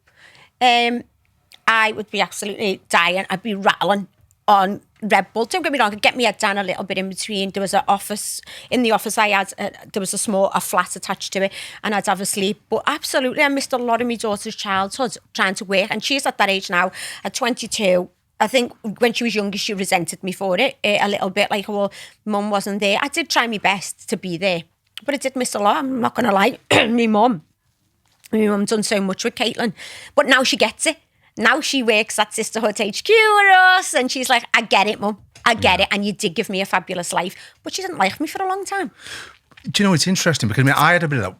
I would be absolutely dying. I'd be rattling on Red Bull. Don't get me wrong, I'd get my head down a little bit in between. There was an office. In the office I had, there was a flat attached to it, and I'd have a sleep. But absolutely, I missed a lot of my daughter's childhood trying to work. And she's at that age now, at 22. I think when she was younger, she resented me for it a little bit, like, well, mum wasn't there. I did try my best to be there, but I did miss a lot. I'm not going to lie. My mum done so much with Caitlin, but now she gets it. Now she works at Sisterhood HQ with us, and she's like, I get it, Mum. I get it. And you did give me a fabulous life. But she didn't like me for a long time. Do you know, it's interesting because I had a bit of,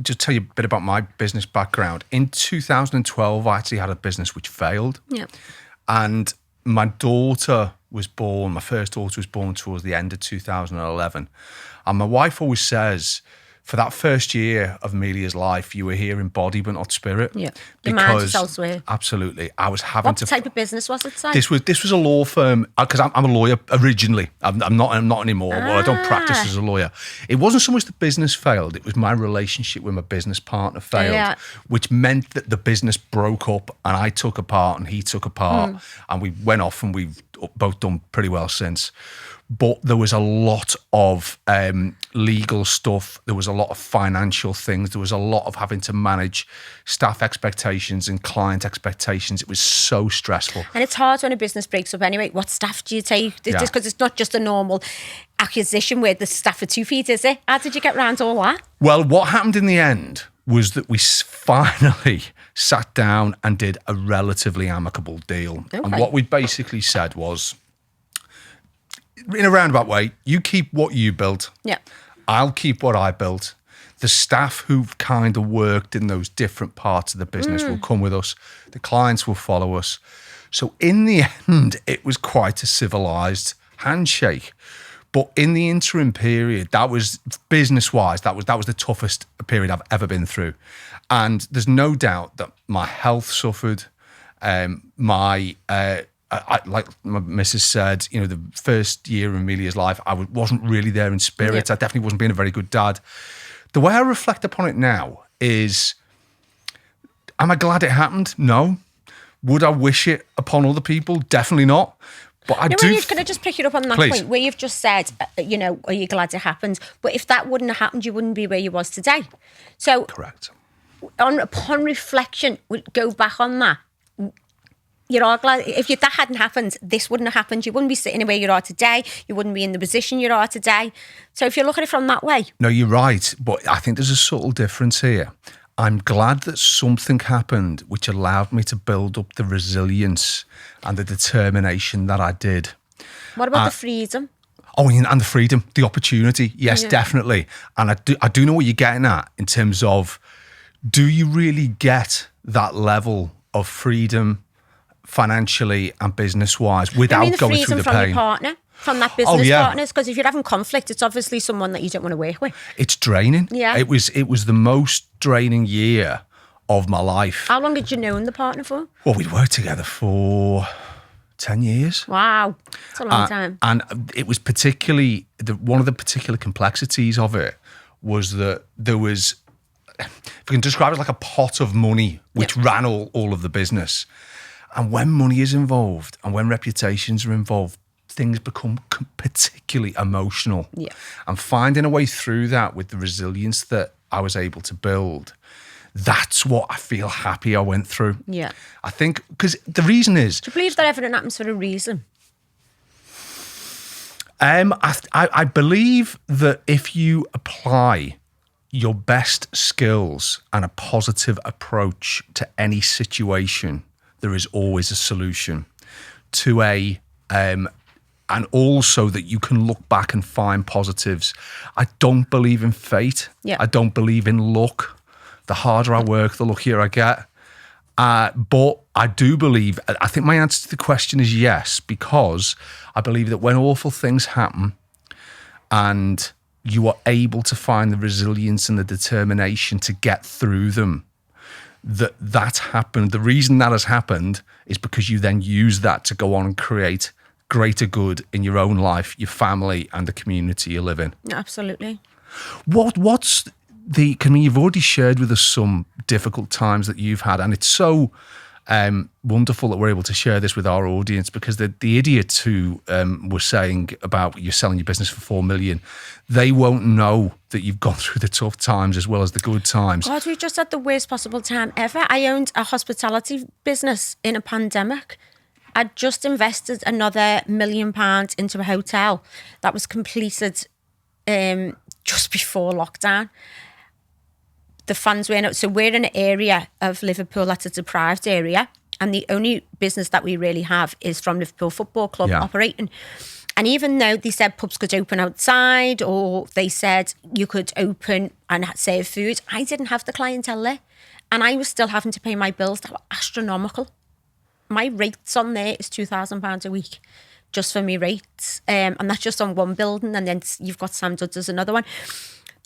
just tell you a bit about my business background. In 2012, I actually had a business which failed. Yeah. And my daughter was born, my first daughter was born towards the end of 2011. And my wife always says for that first year of Amelia's life, you were here in body but not spirit. Yeah. Your mind was elsewhere. Absolutely. I was having What type of business was it, Si? This was a law firm, because I'm a lawyer originally. I'm not anymore. Well, I don't practice as a lawyer. It wasn't so much the business failed, it was my relationship with my business partner failed, which meant that the business broke up and I took a part and he took a part and we went off and we've both done pretty well since. But there was a lot of legal stuff. There was a lot of financial things. There was a lot of having to manage staff expectations and client expectations. It was so stressful. And it's hard when a business breaks up anyway. What staff do you take? Because it's not just a normal acquisition where the staff are 2 feet, is it? How did you get around all that? Well, what happened in the end was that we finally sat down and did a relatively amicable deal. Okay. And what we basically said was, in a roundabout way, you keep what you built. Yeah. I'll keep what I built. The staff who've kind of worked in those different parts of the business will come with us. The clients will follow us. So in the end, it was quite a civilized handshake. But in the interim period, that was business-wise, that was the toughest period I've ever been through. And there's no doubt that my health suffered. Like my missus said, the first year of Amelia's life, I wasn't really there in spirit. Yep. I definitely wasn't being a very good dad. The way I reflect upon it now is, am I glad it happened? No. Would I wish it upon other people? Definitely not. But I do. Can I just pick you up on that point where you've just said, are you glad it happened? But if that wouldn't have happened, you wouldn't be where you was today. So, correct. Upon reflection, go back on that. You're all glad. If that hadn't happened, this wouldn't have happened. You wouldn't be sitting where you are today. You wouldn't be in the position you are today. So if you look at it from that way. No, you're right. But I think there's a subtle difference here. I'm glad that something happened which allowed me to build up the resilience and the determination that I did. What about the freedom? Oh, and the freedom, the opportunity. Yes, definitely. And I do know what you're getting at in terms of, do you really get that level of freedom financially and business-wise without going through the pain? From your partner, from that business partners, because if you're having conflict, it's obviously someone that you don't want to work with. It's draining. Yeah. It was the most draining year of my life. How long had you known the partner for? Well, we'd worked together for 10 years. Wow. That's a long time. And it was particularly, one of the particular complexities of it was that there was, if we can describe it, like a pot of money which ran all of the business. And when money is involved and when reputations are involved, things become particularly emotional. Yeah. And finding a way through that with the resilience that I was able to build, that's what I feel happy I went through. Yeah. I think, because the reason is... Do you believe that everything happens for a reason? I believe that if you apply your best skills and a positive approach to any situation, there is always a solution to and also that you can look back and find positives. I don't believe in fate. Yeah. I don't believe in luck. The harder I work, the luckier I get. But I do believe, I think my answer to the question is yes, because I believe that when awful things happen and you are able to find the resilience and the determination to get through them, that's happened. The reason that has happened is because you then use that to go on and create greater good in your own life, your family, and the community you live in. Absolutely. What's you've already shared with us some difficult times that you've had, and it's so wonderful that we're able to share this with our audience, because the idiots who were saying about you're selling your business for 4 million, they won't know that you've gone through the tough times as well as the good times. God, we just had the worst possible time ever. I owned a hospitality business in a pandemic. I'd just invested another £1 million into a hotel that was completed just before lockdown. The funds went out. So we're in an area of Liverpool that's a deprived area, and the only business that we really have is from Liverpool Football Club operating. And even though they said pubs could open outside, or they said you could open and serve food, I didn't have the clientele there. And I was still having to pay my bills that were astronomical. My rates on there is £2,000 a week, just for me rates. And that's just on one building. And then you've got Sam Dudds as another one.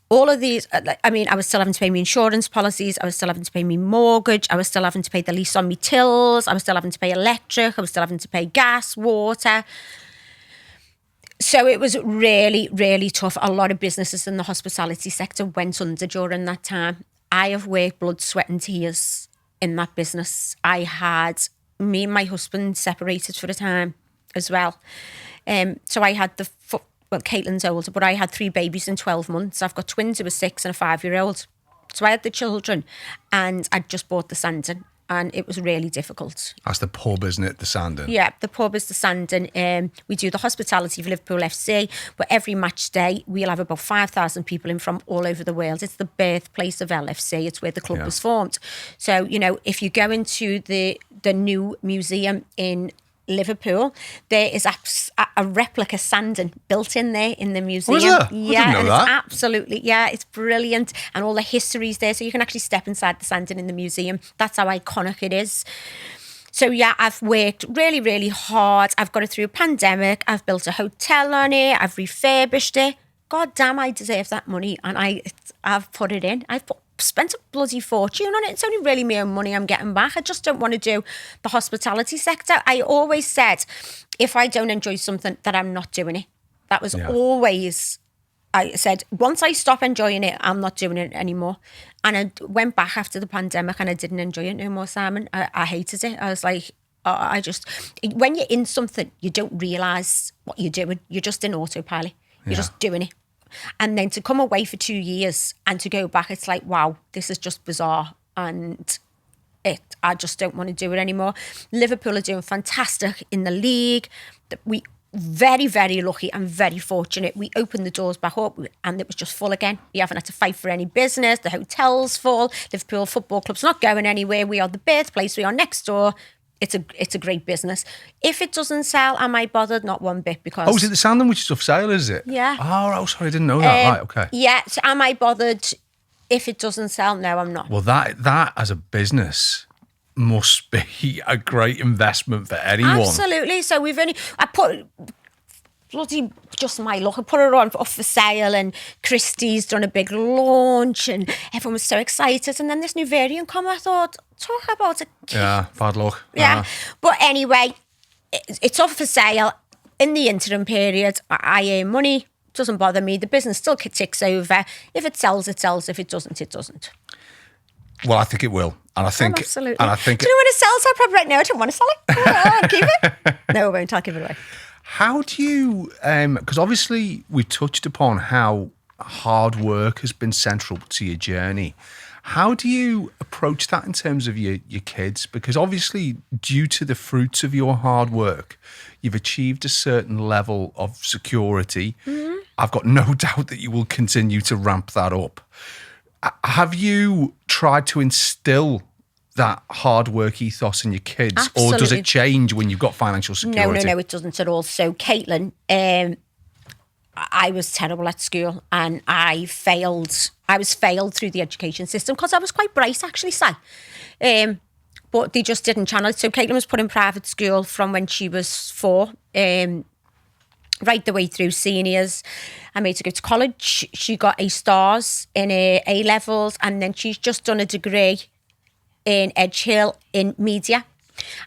all of these, I mean, I was still having to pay my insurance policies. I was still having to pay my mortgage. I was still having to pay the lease on my tills. I was still having to pay electric. I was still having to pay gas, water. So it was really, really tough. A lot of businesses in the hospitality sector went under during that time. I have worked blood, sweat and tears in that business. I had me and my husband separated for a time as well. So I had well, Caitlin's older, but I had 3 babies in 12 months. I've got twins who were 6 and a 5-year-old. So I had the children and I'd just bought the Sandon and it was really difficult. That's the pub, isn't it? The Sandon. Yeah, the pub is the Sandon. We do the hospitality for Liverpool FC, but every match day we'll have about 5,000 people in from all over the world. It's the birthplace of LFC. It's where the club was formed. So, you know, if you go into the new museum in Liverpool, there is a replica Sandon built in there in the museum. Was there? Yeah, I didn't know and that. it's absolutely, yeah, it's brilliant. And all the history's there. So you can actually step inside the Sandon in the museum. That's how iconic it is. So yeah, I've worked really, really hard. I've got it through a pandemic. I've built a hotel on it. I've refurbished it. God damn, I deserve that money. And I've put it in. I've spent a bloody fortune on it. It's only really my own money I'm getting back. I just don't want to do the hospitality sector. I always said, if I don't enjoy something, that I'm not doing it. That was always, I said, once I stop enjoying it, I'm not doing it anymore. And I went back after the pandemic and I didn't enjoy it no more, Simon. I hated it. I was like, when you're in something, you don't realise what you're doing. You're just in autopilot. You're just doing it. And then to come away for 2 years and to go back, it's like, wow, this is just bizarre. And I just don't want to do it anymore. Liverpool are doing fantastic in the league. We very, very lucky and very fortunate. We opened the doors back up and it was just full again. You haven't had to fight for any business. The hotel's full. Liverpool Football Club's not going anywhere. We are the birthplace. We are next door. It's a great business. If it doesn't sell, am I bothered? Not one bit, because... Oh, is it the Sandon which is off sale, is it? Yeah. Oh, sorry, I didn't know that. Right, okay. Yeah, so am I bothered if it doesn't sell? No, I'm not. Well, that as a business must be a great investment for anyone. Absolutely. So I put... bloody just my luck. I put it on up for sale and Christie's done a big launch and everyone was so excited. And then this new variant come, I thought, talk about a kid. Yeah, bad luck. Yeah. But anyway, it's up for sale. In the interim period, I earn money. Doesn't bother me. The business still ticks over. If it sells, it sells. If it doesn't, it doesn't. Well, I think it will. And I think... absolutely. And I think... Do you know when it sells? I probably right now I don't want to sell it. I'll keep it. No, I won't. I'll give it away. How do you, because obviously we touched upon how hard work has been central to your journey. How do you approach that in terms of your kids? Because obviously, due to the fruits of your hard work, you've achieved a certain level of security. Mm-hmm. I've got no doubt that you will continue to ramp that up. Have you tried to instill that hard work ethos in your kids? Absolutely. Or does it change when you've got financial security? No, it doesn't at all. So Caitlin, I was terrible at school and I was failed through the education system because I was quite bright, actually, but they just didn't channel it. So Caitlin was put in private school from when she was 4, right the way through seniors. I made her go to college. She got A stars in her A levels and then she's just done a degree in Edge Hill in media,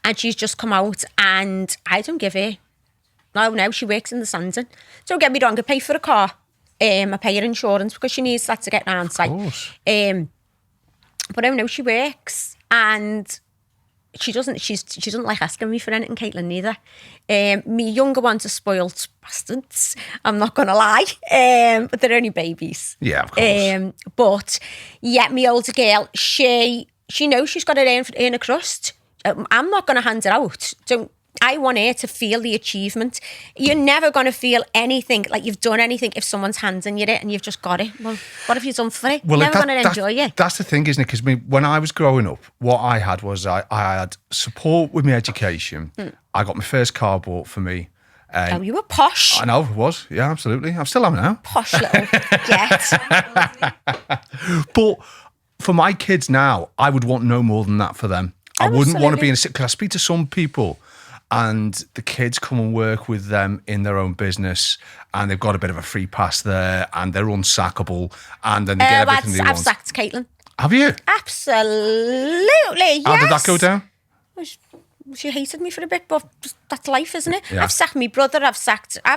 and she's just come out and I don't give her. No, she works in the Sandon. Don't get me wrong, I pay for a car. I pay her insurance because she needs that to get round site. But no, she works and she doesn't like asking me for anything, Caitlin, neither. Me younger ones are spoilt bastards, I'm not going to lie. But they're only babies. Yeah, of course. But yeah, me older girl, she knows she's got to earn a crust. I'm not going to hand it out. I want her to feel the achievement. You're never going to feel anything like you've done anything if someone's handing you it and you've just got it. Well, what have you done for it? You're never going to enjoy it. That's the thing, isn't it? Because when I was growing up, what I had was I had support with my education. I got my first car bought for me. Oh, you were posh. I know, I was. Yeah, absolutely. I still am now. Posh little get. But for my kids now, I would want no more than that for them. I wouldn't want to be in a... Because I speak to some people and the kids come and work with them in their own business, and they've got a bit of a free pass there, and they're unsackable, and then they get everything they want. I've sacked Caitlin. Have you? Absolutely, yes. How did that go down? She hated me for a bit, but that's life, isn't it? Yeah. I've sacked my brother, I've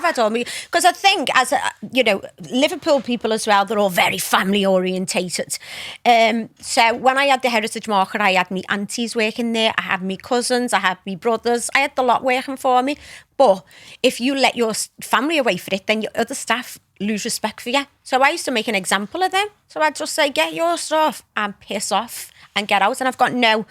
had all me, because I think Liverpool people as well, they're all very family orientated. So when I had the Heritage Market, I had my aunties working there, I had my cousins, I had my brothers, I had the lot working for me. But if you let your family away for it, then your other staff lose respect for you. So I used to make an example of them. So I'd just say, get your stuff and piss off and get out. And I've got no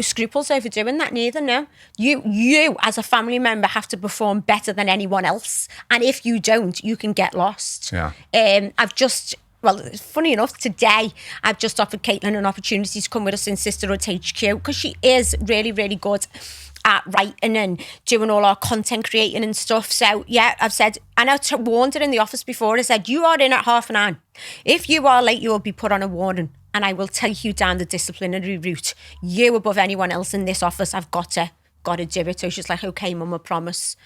scruples over doing that neither, no. You as a family member have to perform better than anyone else. And if you don't, you can get lost. Yeah. Funny enough, today I've just offered Caitlin an opportunity to come with us in Sisterhood HQ, because she is really, really good at writing and doing all our content creating and stuff. So yeah, I've said, and I warned her in the office before, I said, you are in at 9:30. If you are late, you will be put on a warning, and I will take you down the disciplinary route. You above anyone else in this office, I've got to do it. So she's like, okay, Mum, I promise.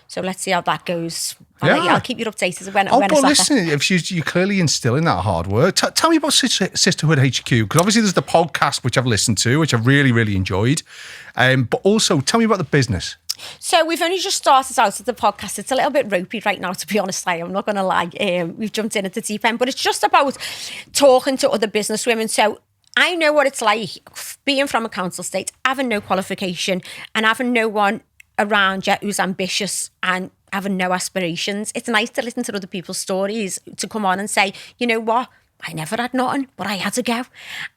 So let's see how that goes. I'll keep you updated when I listen, if you're clearly instilling that hard work, tell me about Sisterhood HQ, because obviously there's the podcast, which I've listened to, which I've really, really enjoyed. But also, tell me about the business. So we've only just started out with the podcast. It's a little bit ropey right now, to be honest. I'm not going to lie. We've jumped in at the deep end, but it's just about talking to other business women. So I know what it's like being from a council estate, having no qualification and having no one around you who's ambitious and having no aspirations. It's nice to listen to other people's stories, to come on and say, you know what, I never had nothing, but I had to go.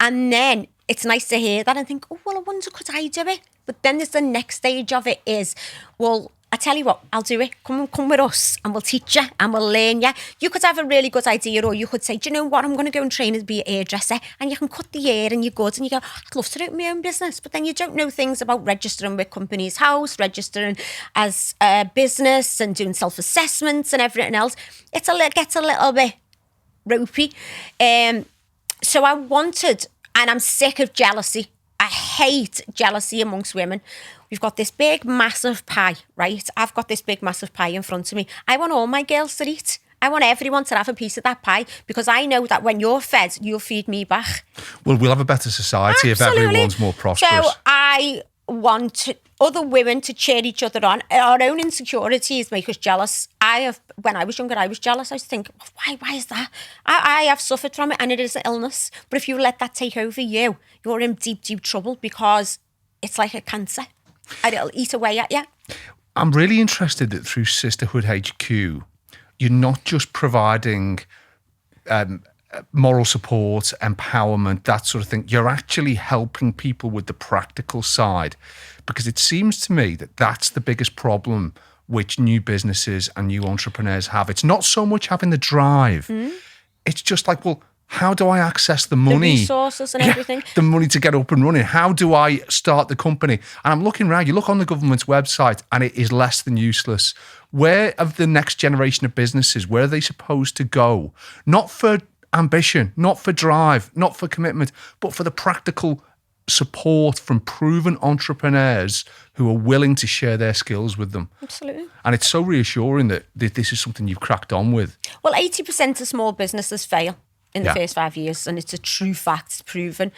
And then it's nice to hear that and think, oh, well, I wonder, could I do it? But then there's the next stage of it is, well, I tell you what, I'll do it. Come with us and we'll teach you and we'll learn you. You could have a really good idea, or you could say, do you know what, I'm going to go and train to be a hairdresser, and you can cut the hair and you're good, and you go, I'd love to open my own business. But then you don't know things about registering with Companies House, registering as a business and doing self-assessments and everything else. It gets a little bit ropey. So I wanted, and I'm sick of jealousy. I hate jealousy amongst women. We've got this big, massive pie, right? I've got this big, massive pie in front of me. I want all my girls to eat. I want everyone to have a piece of that pie, because I know that when you're fed, you'll feed me back. Well, we'll have a better society if everyone's more prosperous. So I want other women to cheer each other on. Our own insecurities make us jealous. When I was younger, I was jealous. I used to think, why is that? I have suffered from it, and it is an illness. But if you let that take over you, you're in deep, deep trouble, because it's like a cancer. And it'll eat away at you. I'm really interested that through Sisterhood HQ, you're not just providing moral support, empowerment, that sort of thing. You're actually helping people with the practical side, because it seems to me that that's the biggest problem which new businesses and new entrepreneurs have. It's not so much having the drive. It's just like, well, how do I access the money? The resources and everything. The money to get up and running. How do I start the company? And I'm looking around, you look on the government's website and it is less than useless. Where of the next generation of businesses, where are they supposed to go? Not for ambition, not for drive, not for commitment, but for the practical support from proven entrepreneurs who are willing to share their skills with them. Absolutely. And it's so reassuring that this is something you've cracked on with. Well, 80% of small businesses fail in the first 5 years, and it's a true fact, it's proven.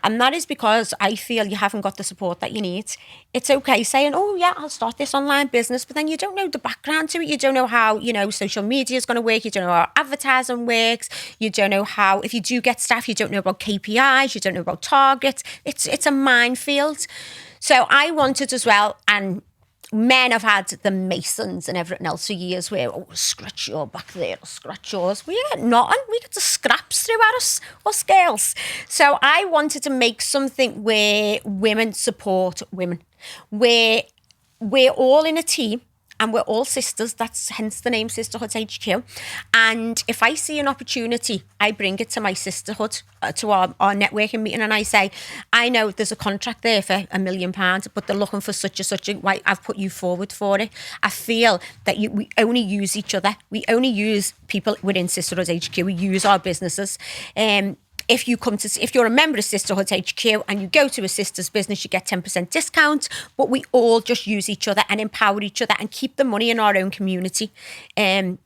And that is because I feel you haven't got the support that you need. It's okay saying, oh yeah, I'll start this online business, but then you don't know the background to it. You don't know how, social media is going to work. You don't know how advertising works. You don't know how, if you do get staff, you don't know about KPIs. You don't know about targets. It's a minefield. So I wanted as well, and men have had the masons and everything else for years where, scratch your back there, scratch yours. We get nothing. We get the scraps through at us girls. So I wanted to make something where women support women, where we're all in a team and we're all sisters. That's hence the name Sisterhood HQ. And if I see an opportunity, I bring it to my sisterhood, to our networking meeting, and I say, I know there's a contract there for £1 million, but they're looking for such and such. Why, I've put you forward for it. I feel that we only use each other. We only use people within Sisterhood HQ. We use our businesses. if you're a member of Sisterhood HQ and you go to a sister's business, you get 10% discount. But we all just use each other and empower each other and keep the money in our own community, and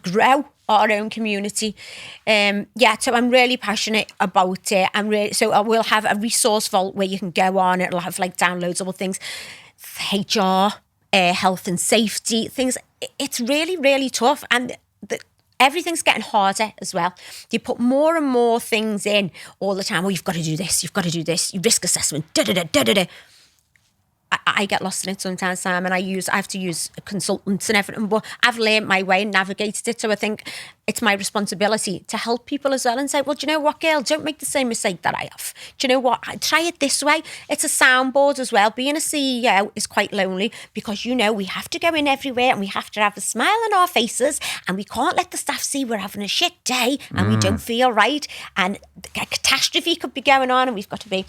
grow our own community. So I'm really passionate about it. So I will have a resource vault where you can go on. It'll have like downloadable things, HR, health and safety things. It's really, really tough, and everything's getting harder as well. You put more and more things in all the time. Oh, you've got to do this. You've got to do this. Risk assessment. I get lost in it sometimes, Sam, and I have to use consultants and everything, but I've learned my way and navigated it. So I think it's my responsibility to help people as well and say, well, do you know what, girl? Don't make the same mistake that I have. Do you know what? Try it this way. It's a soundboard as well. Being a CEO is quite lonely because, we have to go in everywhere and we have to have a smile on our faces and we can't let the staff see we're having a shit day and we don't feel right. And a catastrophe could be going on and we've got to be...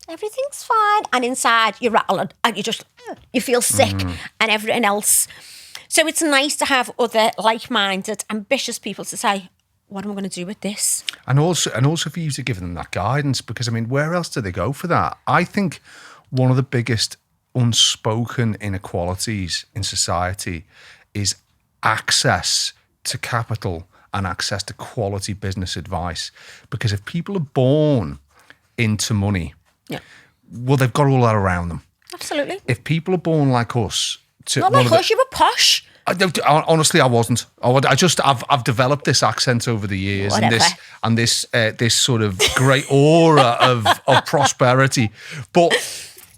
everything's fine, and inside you're rattling and you feel sick and everything else. So it's nice to have other like-minded, ambitious people to say, what am I going to do with this? And also for you to give them that guidance, because where else do they go for that? I think one of the biggest unspoken inequalities in society is access to capital and access to quality business advice. Because if people are born into money, well, they've got all that around them. Absolutely. If people are born like us, not like us, you were posh. Honestly, I wasn't. I've developed this accent over the years, and this sort of great aura of prosperity. But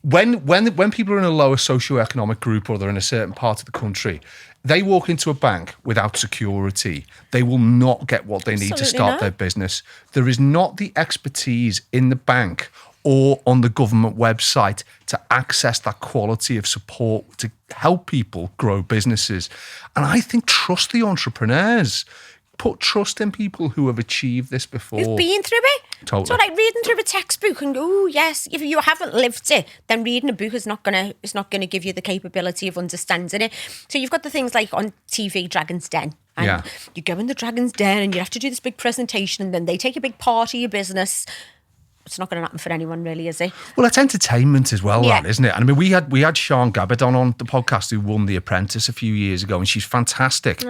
when people are in a lower socioeconomic group or they're in a certain part of the country, they walk into a bank without security. They will not get what they need to start their business. There is not the expertise in the bank or on the government website to access that quality of support to help people grow businesses. And I think trust the entrepreneurs. Put trust in people who have achieved this before. Who've been through it. Totally. So like reading through a textbook and go, oh yes, if you haven't lived it, then reading a book is not gonna give you the capability of understanding it. So you've got the things like on TV, Dragon's Den. And you go in the Dragon's Den and you have to do this big presentation and then they take a big part of your business. It's not going to happen for anyone, really, is it? Well, it's entertainment as well, that, isn't it? And we had Sean Gabardon on the podcast who won The Apprentice a few years ago, and she's fantastic.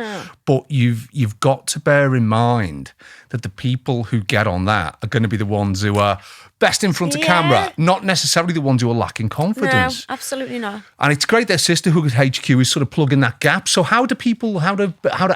But you've got to bear in mind that the people who get on that are going to be the ones who are best in front of camera, not necessarily the ones who are lacking confidence. No, absolutely not. And it's great that Sisterhood HQ is sort of plugging that gap. So how do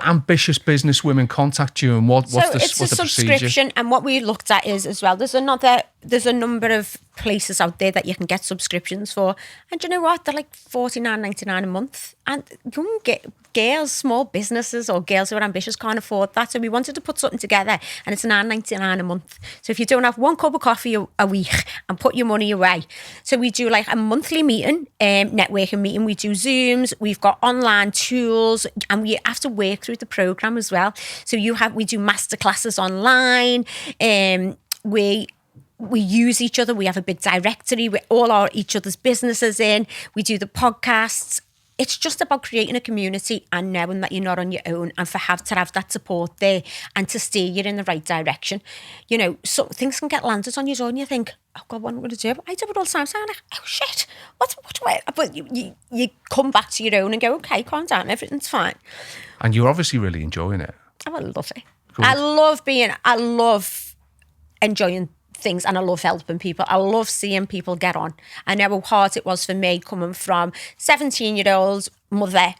ambitious business women contact you, and what's the procedure? It's a subscription, and what we looked at is as well, there's a number of places out there that you can get subscriptions for, and do you know what? They're like $49.99 a month, and you can get girls, small businesses or girls who are ambitious can't afford that. So we wanted to put something together, and it's $9.99 a month. So if you don't have one cup of coffee a week and put your money away, so we do like a monthly meeting, networking meeting. We do Zooms. We've got online tools, and we have to work through the program as well. So we do masterclasses online. We use each other. We have a big directory with each other's businesses in. We do the podcasts. It's just about creating a community and knowing that you're not on your own, and to have that support there and to steer you in the right direction. So things can get landed on your door and you think, oh God, what am I going to do? I do it all the time. So I'm like, oh shit, what do I? But you come back to your own and go, okay, calm down, everything's fine. And you're obviously really enjoying it. Oh, I love it. Good. I love enjoying things, and I love helping people. I love seeing people get on. I know how hard it was for me coming from 17-year-old mother,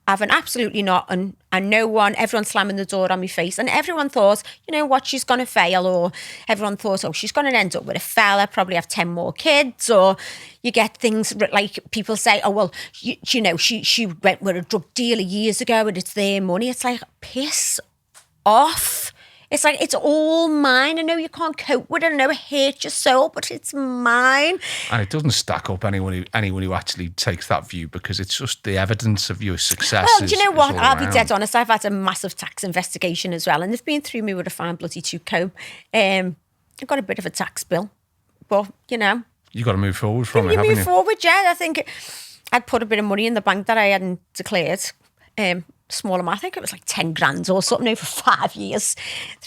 having absolutely nothing and no one, everyone slamming the door on my face, and everyone thought, you know what, she's going to fail, or everyone thought, oh, she's going to end up with a fella, probably have 10 more kids, or you get things like people say, oh, well, she went with a drug dealer years ago and it's their money. It's like, piss off. It's like, it's all mine. I know you can't cope with it. I know it hurts your soul, but it's mine. And it doesn't stack up anyone who actually takes that view, because it's just the evidence of your success. Well, do you know what? I'll be dead honest. I've had a massive tax investigation as well, and they've been through me with a fine bloody tooth comb. I've got a bit of a tax bill, but you've got to move forward from it, haven't you? Move forward, yeah. I think I'd put a bit of money in the bank that I hadn't declared. small amount. I think it was like 10 grand or something over 5 years.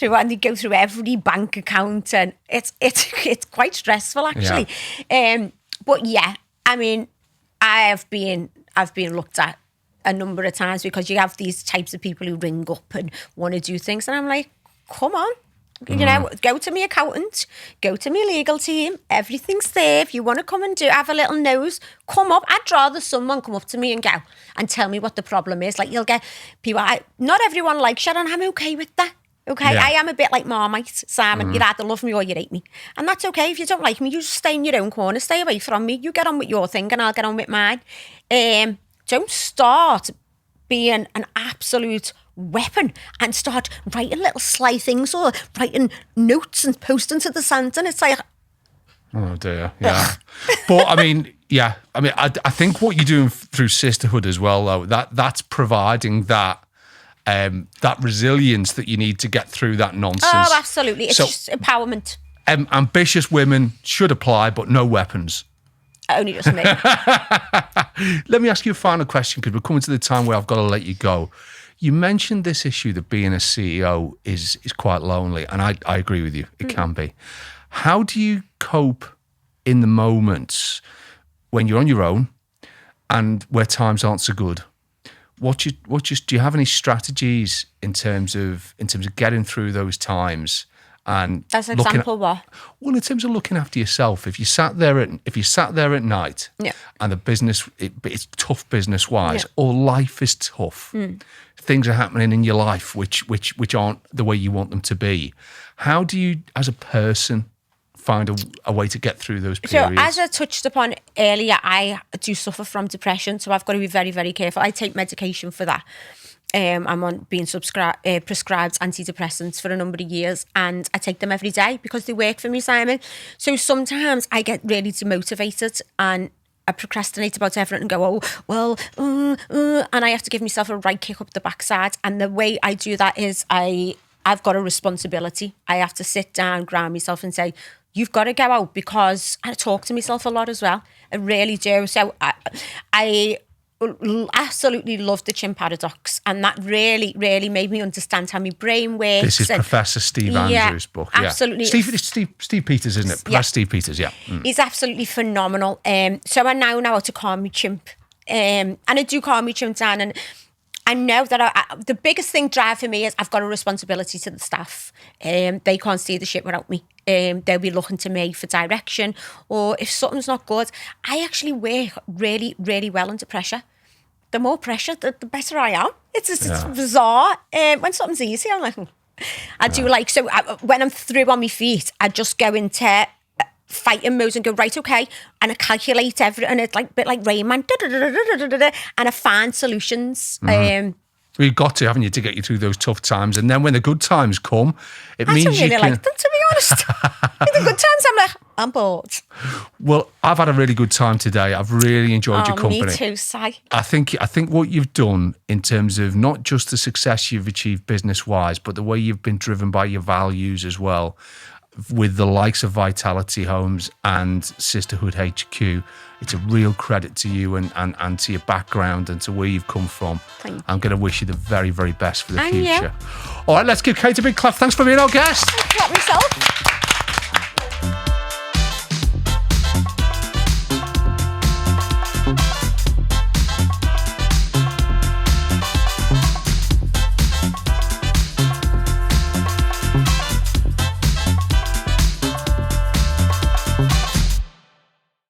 And you go through every bank account, and it's quite stressful actually. But yeah, I mean, I've been looked at a number of times because you have these types of people who ring up and want to do things, and I'm like, come on. You know, go to my accountant, go to my legal team, everything's there. If you want to come and have a little nose, come up. I'd rather someone come up to me and go and tell me what the problem is. Like, you'll get people, not everyone likes you, and I'm okay with that. Okay, I am a bit like Marmite, Simon. You either love me or you hate me. And that's okay. If you don't like me, you just stay in your own corner, stay away from me. You get on with your thing and I'll get on with mine. Don't start being an absolute weapon and start writing little sly things or writing notes and posting to the Santa, and it's like, oh dear, yeah. But I mean, I think what you're doing through Sisterhood as well, though, that's providing that resilience that you need to get through that nonsense. Oh, absolutely. It's just empowerment. Ambitious women should apply, but no weapons. Only just me. Let me ask you a final question, because we're coming to the time where I've got to let you go. You mentioned this issue that being a CEO is quite lonely, and I agree with you. It can be. How do you cope in the moments when you're on your own and where times aren't so good? Do you have any strategies in terms of getting through those times? And as an example, what? Well, in terms of looking after yourself, if you sat there at night, and the business it's tough business wise, or life is tough, things are happening in your life which aren't the way you want them to be. How do you, as a person, find a way to get throrough those periods? So, as I touched upon earlier, I do suffer from depression, so I've got to be very, very careful. I take medication for that. I'm on being prescribed antidepressants for a number of years, and I take them every day because they work for me, Simon. So sometimes I get really demotivated and I procrastinate about everything and go, and I have to give myself a right kick up the backside. And the way I do that is I've got a responsibility. I have to sit down, ground myself and say, you've got to go out, because I talk to myself a lot as well. I really do. So I absolutely loved the Chin Paradox, and that really, really made me understand how my brain works. This is Professor Steve Andrews' book. Absolutely. Steve Peters, isn't it? Professor Steve Peters, He's absolutely phenomenal. So I now know how to calm my chimp. And I do calm my chimp down, and I know that the biggest thing driving me is I've got a responsibility to the staff. They can't see the shit without me. They'll be looking to me for direction, or if something's not good. I actually work really, really well under pressure. The more pressure, the better I am. It's bizarre. When something's easy, I'm like, when I'm through on my feet, I just go into fighting mode and go, right, okay, and I calculate everything. It's like a bit like Rain Man, and I find solutions. Well, you've got to, haven't you, to get you through those tough times. And then when the good times come, it means you can... I don't really like them, to be honest. In the good times, I'm like, I'm bored. Well, I've had a really good time today. I've really enjoyed your company. Me too, Si. I think what you've done in terms of not just the success you've achieved business-wise, but the way you've been driven by your values as well, with the likes of Vitality Homes and Sisterhood HQ, it's a real credit to you and to your background and to where you've come from. Thank you. I'm going to wish you the very, very best for the And future. you. All right, let's give Kate a big clap. Thanks for being our guest. I clap myself.